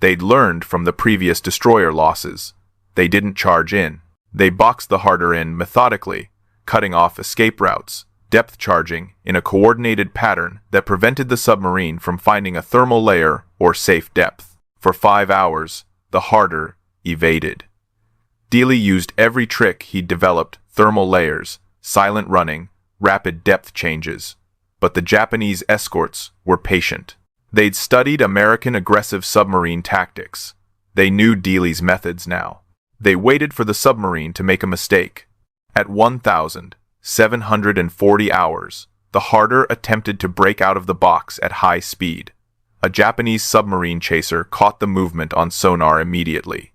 They'd learned from the previous destroyer losses. They didn't charge in. They boxed the Harder in methodically, cutting off escape routes, depth charging in a coordinated pattern that prevented the submarine from finding a thermal layer or safe depth. For 5 hours, the Harder evaded. Dealey used every trick he'd developed: thermal layers, silent running, rapid depth changes. But the Japanese escorts were patient. They'd studied American aggressive submarine tactics. They knew Dealey's methods now. They waited for the submarine to make a mistake. At 1,740 hours, the Harder attempted to break out of the box at high speed. A Japanese submarine chaser caught the movement on sonar immediately.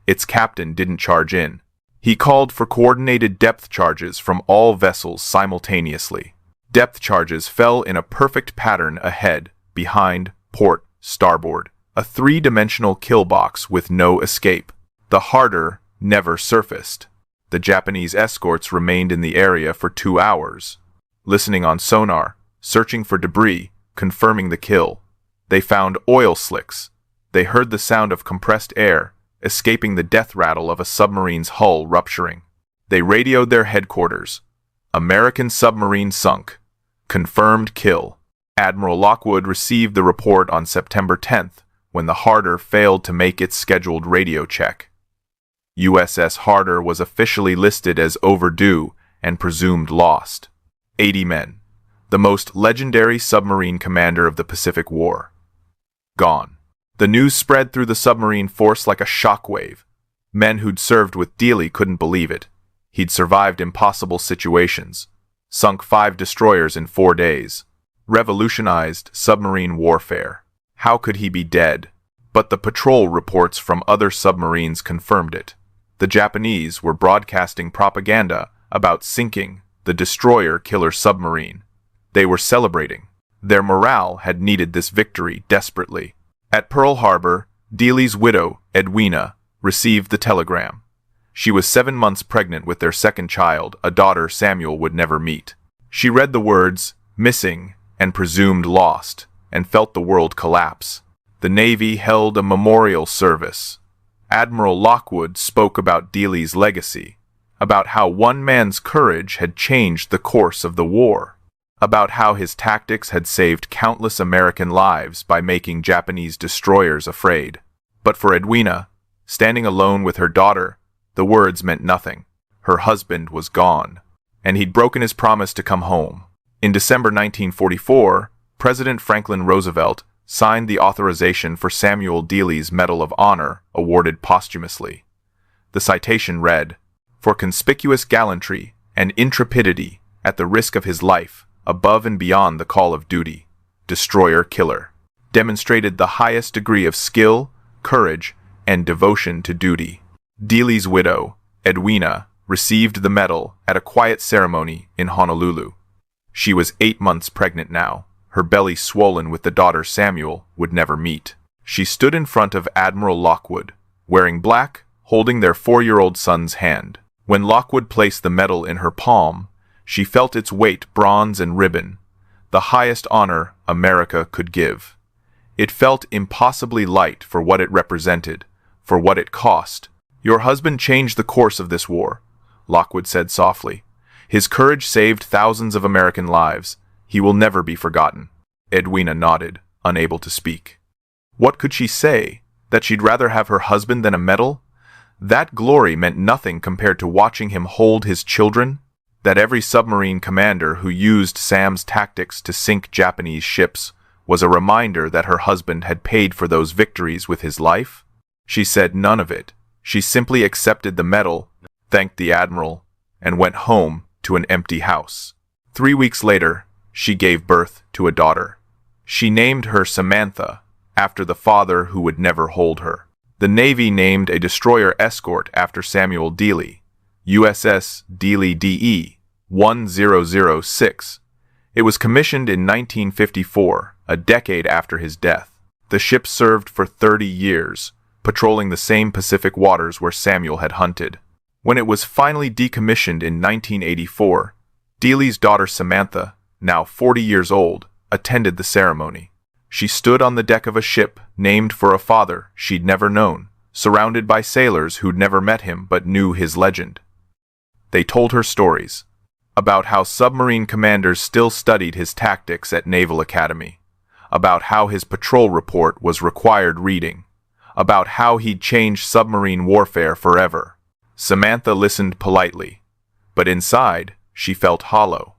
Its captain didn't charge in. He called for coordinated depth charges from all vessels simultaneously. Depth charges fell in a perfect pattern ahead, behind, port, starboard. A 3-dimensional kill box with no escape. The Harder never surfaced. The Japanese escorts remained in the area for 2 hours, listening on sonar, searching for debris, confirming the kill. They found oil slicks. They heard the sound of compressed air, escaping the death rattle of a submarine's hull rupturing. They radioed their headquarters. "American submarine sunk. Confirmed kill." Admiral Lockwood received the report on September 10th, when the Harder failed to make its scheduled radio check. USS Harder was officially listed as overdue and presumed lost. 80 men. The most legendary submarine commander of the Pacific War. Gone. The news spread through the submarine force like a shockwave. Men who'd served with Dealey couldn't believe it. He'd survived impossible situations. Sunk 5 destroyers in 4 days. Revolutionized submarine warfare. How could he be dead? But the patrol reports from other submarines confirmed it. The Japanese were broadcasting propaganda about sinking the destroyer-killer submarine. They were celebrating. Their morale had needed this victory desperately. At Pearl Harbor, Dealey's widow, Edwina, received the telegram. She was 7 months pregnant with their second child, a daughter Samuel would never meet. She read the words, "missing" and "presumed lost," and felt the world collapse. The Navy held a memorial service. Admiral Lockwood spoke about Dealey's legacy, about how one man's courage had changed the course of the war, about how his tactics had saved countless American lives by making Japanese destroyers afraid. But for Edwina, standing alone with her daughter, the words meant nothing. Her husband was gone, and he'd broken his promise to come home. In December 1944, President Franklin Roosevelt signed the authorization for Samuel Dealey's Medal of Honor, awarded posthumously. The citation read, "For conspicuous gallantry and intrepidity at the risk of his life, above and beyond the call of duty, destroyer-killer, demonstrated the highest degree of skill, courage, and devotion to duty." Dealey's widow, Edwina, received the medal at a quiet ceremony in Honolulu. She was 8 months pregnant now. Her belly swollen with the daughter Samuel would never meet. She stood in front of Admiral Lockwood, wearing black, holding their 4-year-old son's hand. When Lockwood placed the medal in her palm, she felt its weight, bronze and ribbon, the highest honor America could give. It felt impossibly light for what it represented, for what it cost. "Your husband changed the course of this war," Lockwood said softly. "His courage saved thousands of American lives. He will never be forgotten." Edwina nodded, unable to speak. What could she say? That she'd rather have her husband than a medal? That glory meant nothing compared to watching him hold his children? That every submarine commander who used Sam's tactics to sink Japanese ships was a reminder that her husband had paid for those victories with his life? She said none of it. She simply accepted the medal, thanked the admiral, and went home to an empty house. 3 weeks later, she gave birth to a daughter. She named her Samantha, after the father who would never hold her. The Navy named a destroyer escort after Samuel Dealey, USS Dealey DE 1006. It was commissioned in 1954, a decade after his death. The ship served for 30 years, patrolling the same Pacific waters where Samuel had hunted. When it was finally decommissioned in 1984, Dealey's daughter Samantha, now 40 years old, attended the ceremony. She stood on the deck of a ship named for a father she'd never known, surrounded by sailors who'd never met him but knew his legend. They told her stories about how submarine commanders still studied his tactics at Naval Academy, about how his patrol report was required reading, about how he'd changed submarine warfare forever. Samantha listened politely, but inside she felt hollow.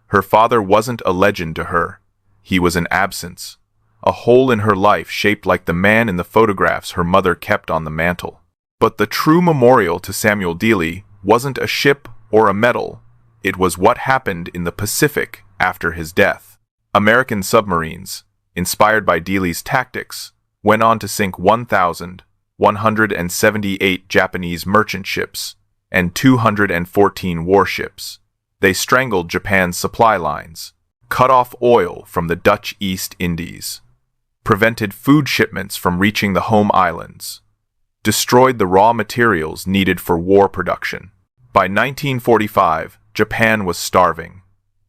Her father wasn't a legend to her. He was an absence, a hole in her life shaped like the man in the photographs her mother kept on the mantel. But the true memorial to Samuel Dealey wasn't a ship or a medal. It was what happened in the Pacific after his death. American submarines, inspired by Dealey's tactics, went on to sink 1,178 Japanese merchant ships and 214 warships. They strangled Japan's supply lines, cut off oil from the Dutch East Indies, prevented food shipments from reaching the home islands, destroyed the raw materials needed for war production. By 1945, Japan was starving.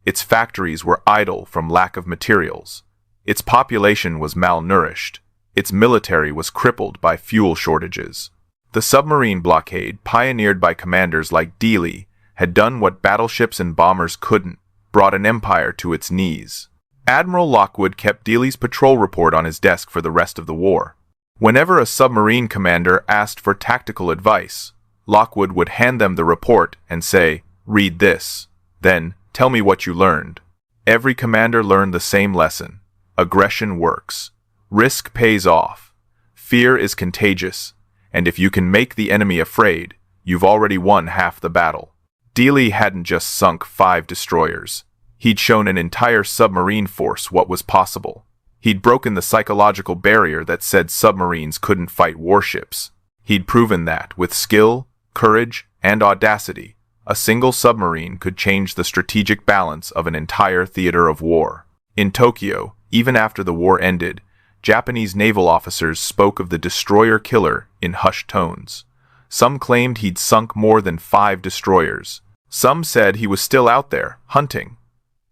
Its factories were idle from lack of materials. Its population was malnourished. Its military was crippled by fuel shortages. The submarine blockade, pioneered by commanders like Dealey, had done what battleships and bombers couldn't, brought an empire to its knees. Admiral Lockwood kept Dealey's patrol report on his desk for the rest of the war. Whenever a submarine commander asked for tactical advice, Lockwood would hand them the report and say, "Read this. Then, tell me what you learned." Every commander learned the same lesson. Aggression works. Risk pays off. Fear is contagious. And if you can make the enemy afraid, you've already won half the battle. Dealey hadn't just sunk 5 destroyers. He'd shown an entire submarine force what was possible. He'd broken the psychological barrier that said submarines couldn't fight warships. He'd proven that, with skill, courage, and audacity, a single submarine could change the strategic balance of an entire theater of war. In Tokyo, even after the war ended, Japanese naval officers spoke of the destroyer killer in hushed tones. Some claimed he'd sunk more than 5 destroyers. Some said he was still out there, hunting.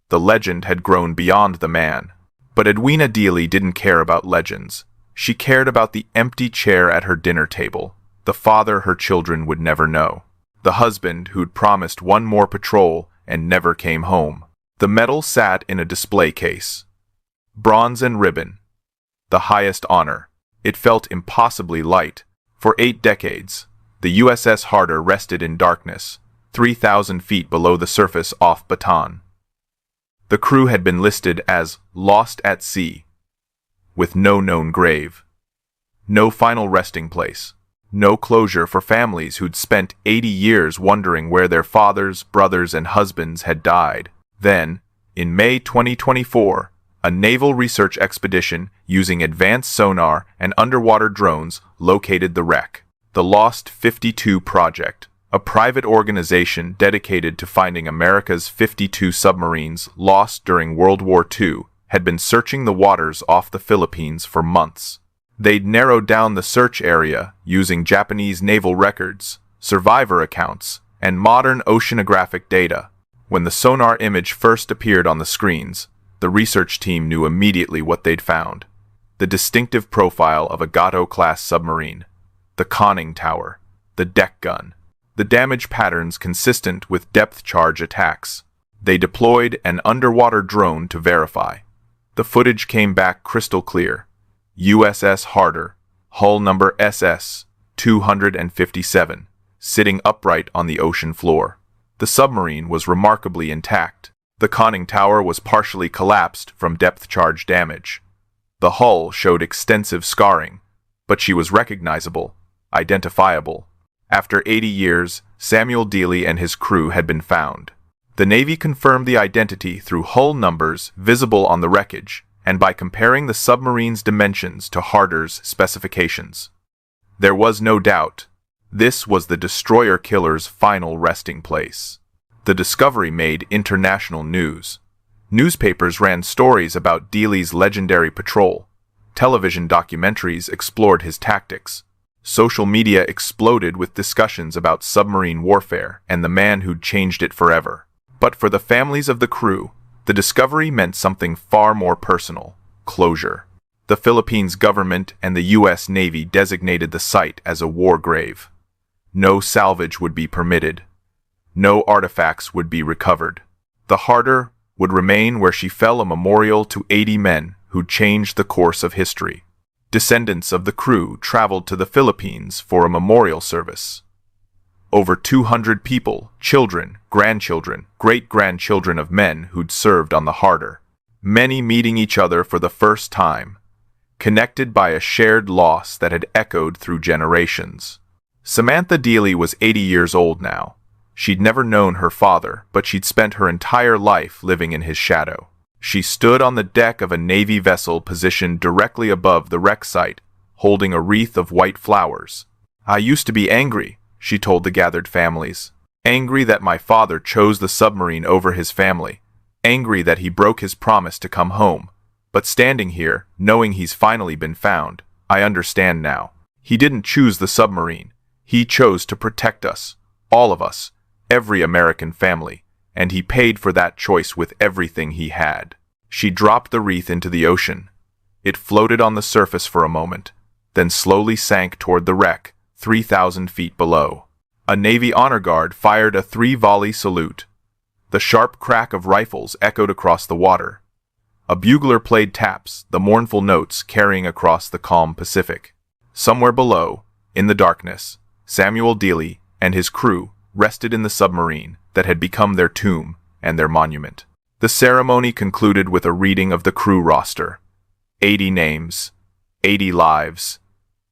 The legend had grown beyond the man. But Edwina Dealey didn't care about legends. She cared about the empty chair at her dinner table, the father her children would never know, the husband who'd promised one more patrol and never came home. The medal sat in a display case. Bronze and ribbon. The highest honor. It felt impossibly light. For 8 decades, the USS Harder rested in darkness, 3,000 feet below the surface off Bataan. The crew had been listed as lost at sea, with no known grave, no final resting place, no closure for families who'd spent 80 years wondering where their fathers, brothers, and husbands had died. Then, in May 2024, a naval research expedition using advanced sonar and underwater drones located the wreck. The Lost 52 Project, a private organization dedicated to finding America's 52 submarines lost during World War II, had been searching the waters off the Philippines for months. They'd narrowed down the search area using Japanese naval records, survivor accounts, and modern oceanographic data. When the sonar image first appeared on the screens, the research team knew immediately what they'd found. The distinctive profile of a Gato-class submarine, the conning tower, the deck gun, the damage patterns consistent with depth charge attacks. They deployed an underwater drone to verify. The footage came back crystal clear. USS Harder, hull number SS-257, sitting upright on the ocean floor. The submarine was remarkably intact. The conning tower was partially collapsed from depth charge damage. The hull showed extensive scarring, but she was recognizable, identifiable. After 80 years, Samuel Dealey and his crew had been found. The Navy confirmed the identity through hull numbers visible on the wreckage and by comparing the submarine's dimensions to Harder's specifications. There was no doubt, this was the destroyer killer's final resting place. The discovery made international news. Newspapers ran stories about Dealey's legendary patrol. Television documentaries explored his tactics. Social media exploded with discussions about submarine warfare and the man who'd changed it forever. But for the families of the crew, the discovery meant something far more personal: closure. The Philippines government and the U.S. Navy designated the site as a war grave. No salvage would be permitted. No artifacts would be recovered. The Harder would remain where she fell, a memorial to 80 men who changed the course of history. Descendants of the crew traveled to the Philippines for a memorial service. Over 200 people, children, grandchildren, great-grandchildren of men who'd served on the Harder, many meeting each other for the first time, connected by a shared loss that had echoed through generations. Samantha Dealey was 80 years old now. She'd never known her father, but she'd spent her entire life living in his shadow. She stood on the deck of a Navy vessel positioned directly above the wreck site, holding a wreath of white flowers. "I used to be angry," she told the gathered families. "Angry that my father chose the submarine over his family. Angry that he broke his promise to come home. But standing here, knowing he's finally been found, I understand now. He didn't choose the submarine. He chose to protect us. All of us. Every American family. And he paid for that choice with everything he had." She dropped the wreath into the ocean. It floated on the surface for a moment, then slowly sank toward the wreck, 3,000 feet below. A Navy honor guard fired a 3-volley salute. The sharp crack of rifles echoed across the water. A bugler played taps, the mournful notes carrying across the calm Pacific. Somewhere below, in the darkness, Samuel Dealey and his crew rested in the submarine that had become their tomb and their monument. The ceremony concluded with a reading of the crew roster. 80 names, 80 lives,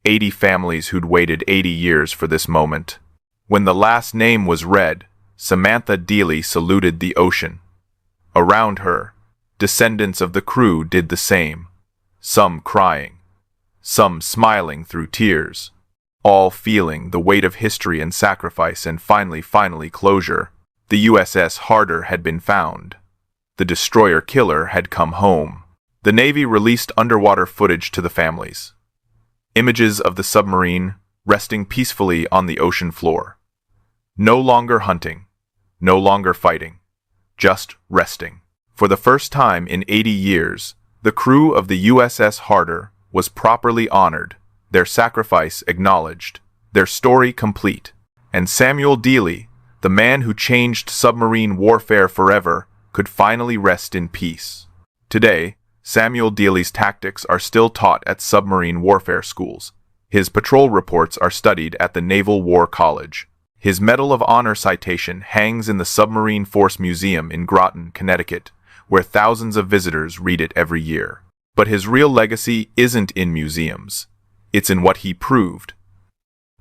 80 families who'd waited 80 years for this moment. When the last name was read, Samantha Dealey saluted the ocean. Around her, descendants of the crew did the same, some crying, some smiling through tears, all feeling the weight of history and sacrifice, and finally closure. The USS Harder had been found. The destroyer killer had come home. The Navy released underwater footage to the families. Images of the submarine resting peacefully on the ocean floor. No longer hunting, no longer fighting, just resting. For the first time in 80 years, the crew of the USS Harder was properly honored, their sacrifice acknowledged, their story complete. And Samuel Dealey, the man who changed submarine warfare forever, could finally rest in peace. Today, Samuel Dealey's tactics are still taught at submarine warfare schools. His patrol reports are studied at the Naval War College. His Medal of Honor citation hangs in the Submarine Force Museum in Groton, Connecticut, where thousands of visitors read it every year. But his real legacy isn't in museums. It's in what he proved.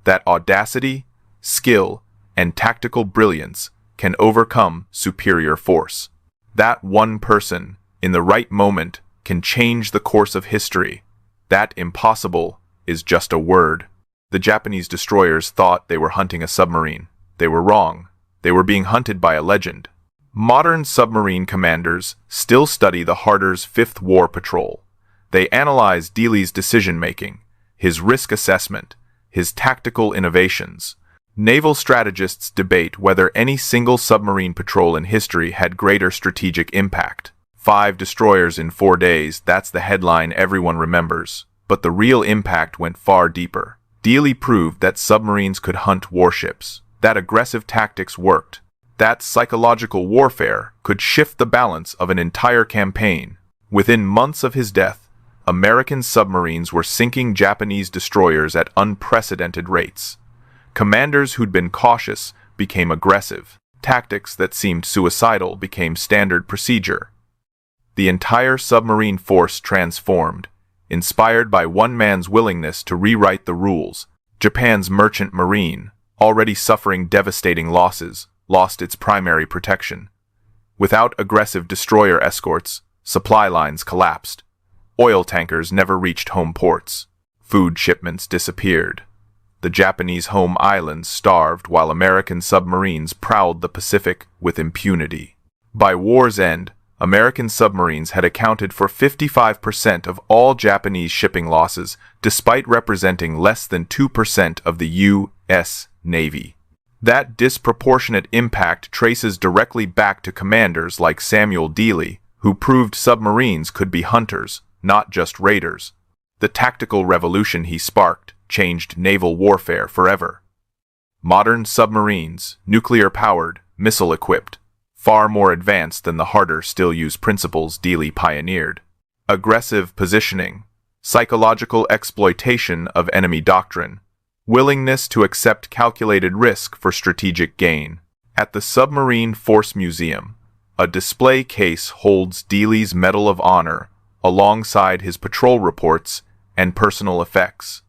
That audacity, skill, and tactical brilliance can overcome superior force. That one person, in the right moment, can change the course of history. That impossible is just a word. The Japanese destroyers thought they were hunting a submarine. They were wrong. They were being hunted by a legend. Modern submarine commanders still study the Harder's Fifth War Patrol. They analyze Dealey's decision-making, his risk assessment, his tactical innovations. Naval strategists debate whether any single submarine patrol in history had greater strategic impact. 5 destroyers in 4 days, that's the headline everyone remembers. But the real impact went far deeper. Dealey proved that submarines could hunt warships, that aggressive tactics worked, that psychological warfare could shift the balance of an entire campaign. Within months of his death, American submarines were sinking Japanese destroyers at unprecedented rates. Commanders who'd been cautious became aggressive. Tactics that seemed suicidal became standard procedure. The entire submarine force transformed, inspired by one man's willingness to rewrite the rules. Japan's merchant marine, already suffering devastating losses, lost its primary protection. Without aggressive destroyer escorts, supply lines collapsed. Oil tankers never reached home ports. Food shipments disappeared. The Japanese home islands starved while American submarines prowled the Pacific with impunity. By war's end, American submarines had accounted for 55% of all Japanese shipping losses, despite representing less than 2% of the U.S. Navy. That disproportionate impact traces directly back to commanders like Samuel Dealey, who proved submarines could be hunters, not just raiders. The tactical revolution he sparked changed naval warfare forever. Modern submarines, nuclear-powered, missile-equipped, far more advanced than the Harder still use principles Dealey pioneered. Aggressive positioning, psychological exploitation of enemy doctrine, willingness to accept calculated risk for strategic gain. At the Submarine Force Museum, a display case holds Dealey's Medal of Honor alongside his patrol reports and personal effects.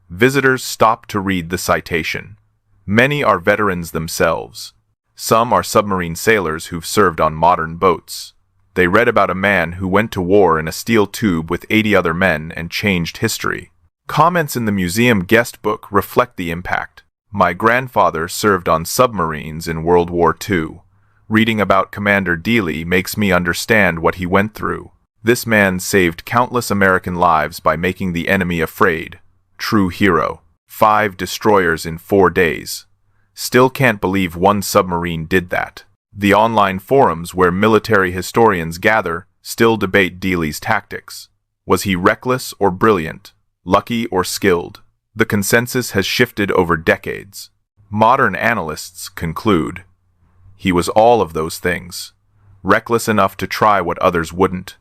Visitors stop to read the citation. Many are veterans themselves. Some are submarine sailors who've served on modern boats. They read about a man who went to war in a steel tube with 80 other men and changed history. Comments in the museum guest book reflect the impact. My grandfather served on submarines in World War II. Reading about Commander Dealey makes me understand what he went through. This man saved countless American lives by making the enemy afraid. True hero. 5 destroyers in 4 days. Still can't believe one submarine did that. The online forums where military historians gather still debate Dealey's tactics. Was he reckless or brilliant? Lucky or skilled? The consensus has shifted over decades. Modern analysts conclude he was all of those things. Reckless enough to try what others wouldn't.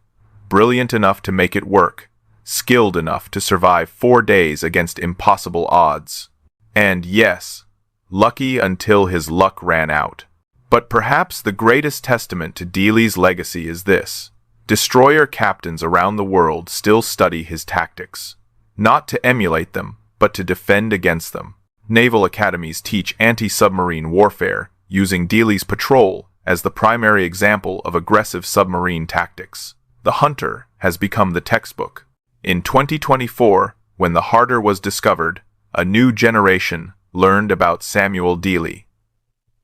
Brilliant enough to make it work. Skilled enough to survive 4 days against impossible odds. And yes, lucky until his luck ran out. But perhaps the greatest testament to Dealey's legacy is this. Destroyer captains around the world still study his tactics. Not to emulate them, but to defend against them. Naval academies teach anti-submarine warfare, using Dealey's patrol as the primary example of aggressive submarine tactics. The Hunter has become the textbook. In 2024, when the Harder was discovered, a new generation learned about Samuel Dealey.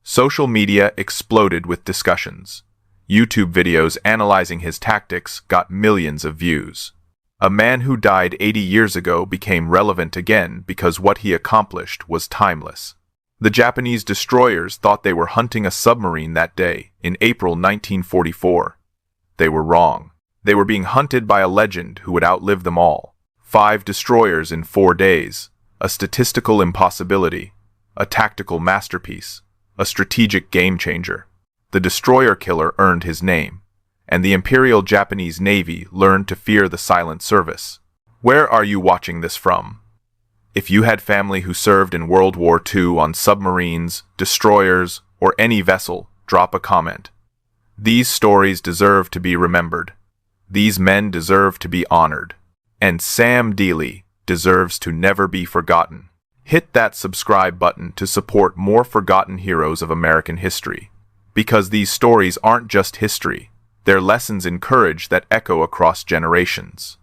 Social media exploded with discussions. YouTube videos analyzing his tactics got millions of views. A man who died 80 years ago became relevant again because what he accomplished was timeless. The Japanese destroyers thought they were hunting a submarine that day, in April 1944. They were wrong. They were being hunted by a legend who would outlive them all. 5 destroyers in 4 days. A statistical impossibility. A tactical masterpiece. A strategic game-changer. The destroyer killer earned his name, and the Imperial Japanese Navy learned to fear the silent service. Where are you watching this from? If you had family who served in World War II on submarines, destroyers, or any vessel, drop a comment. These stories deserve to be remembered. These men deserve to be honored. And Sam Dealey deserves to never be forgotten. Hit that subscribe button to support more forgotten heroes of American history. Because these stories aren't just history, they're lessons in courage that echo across generations.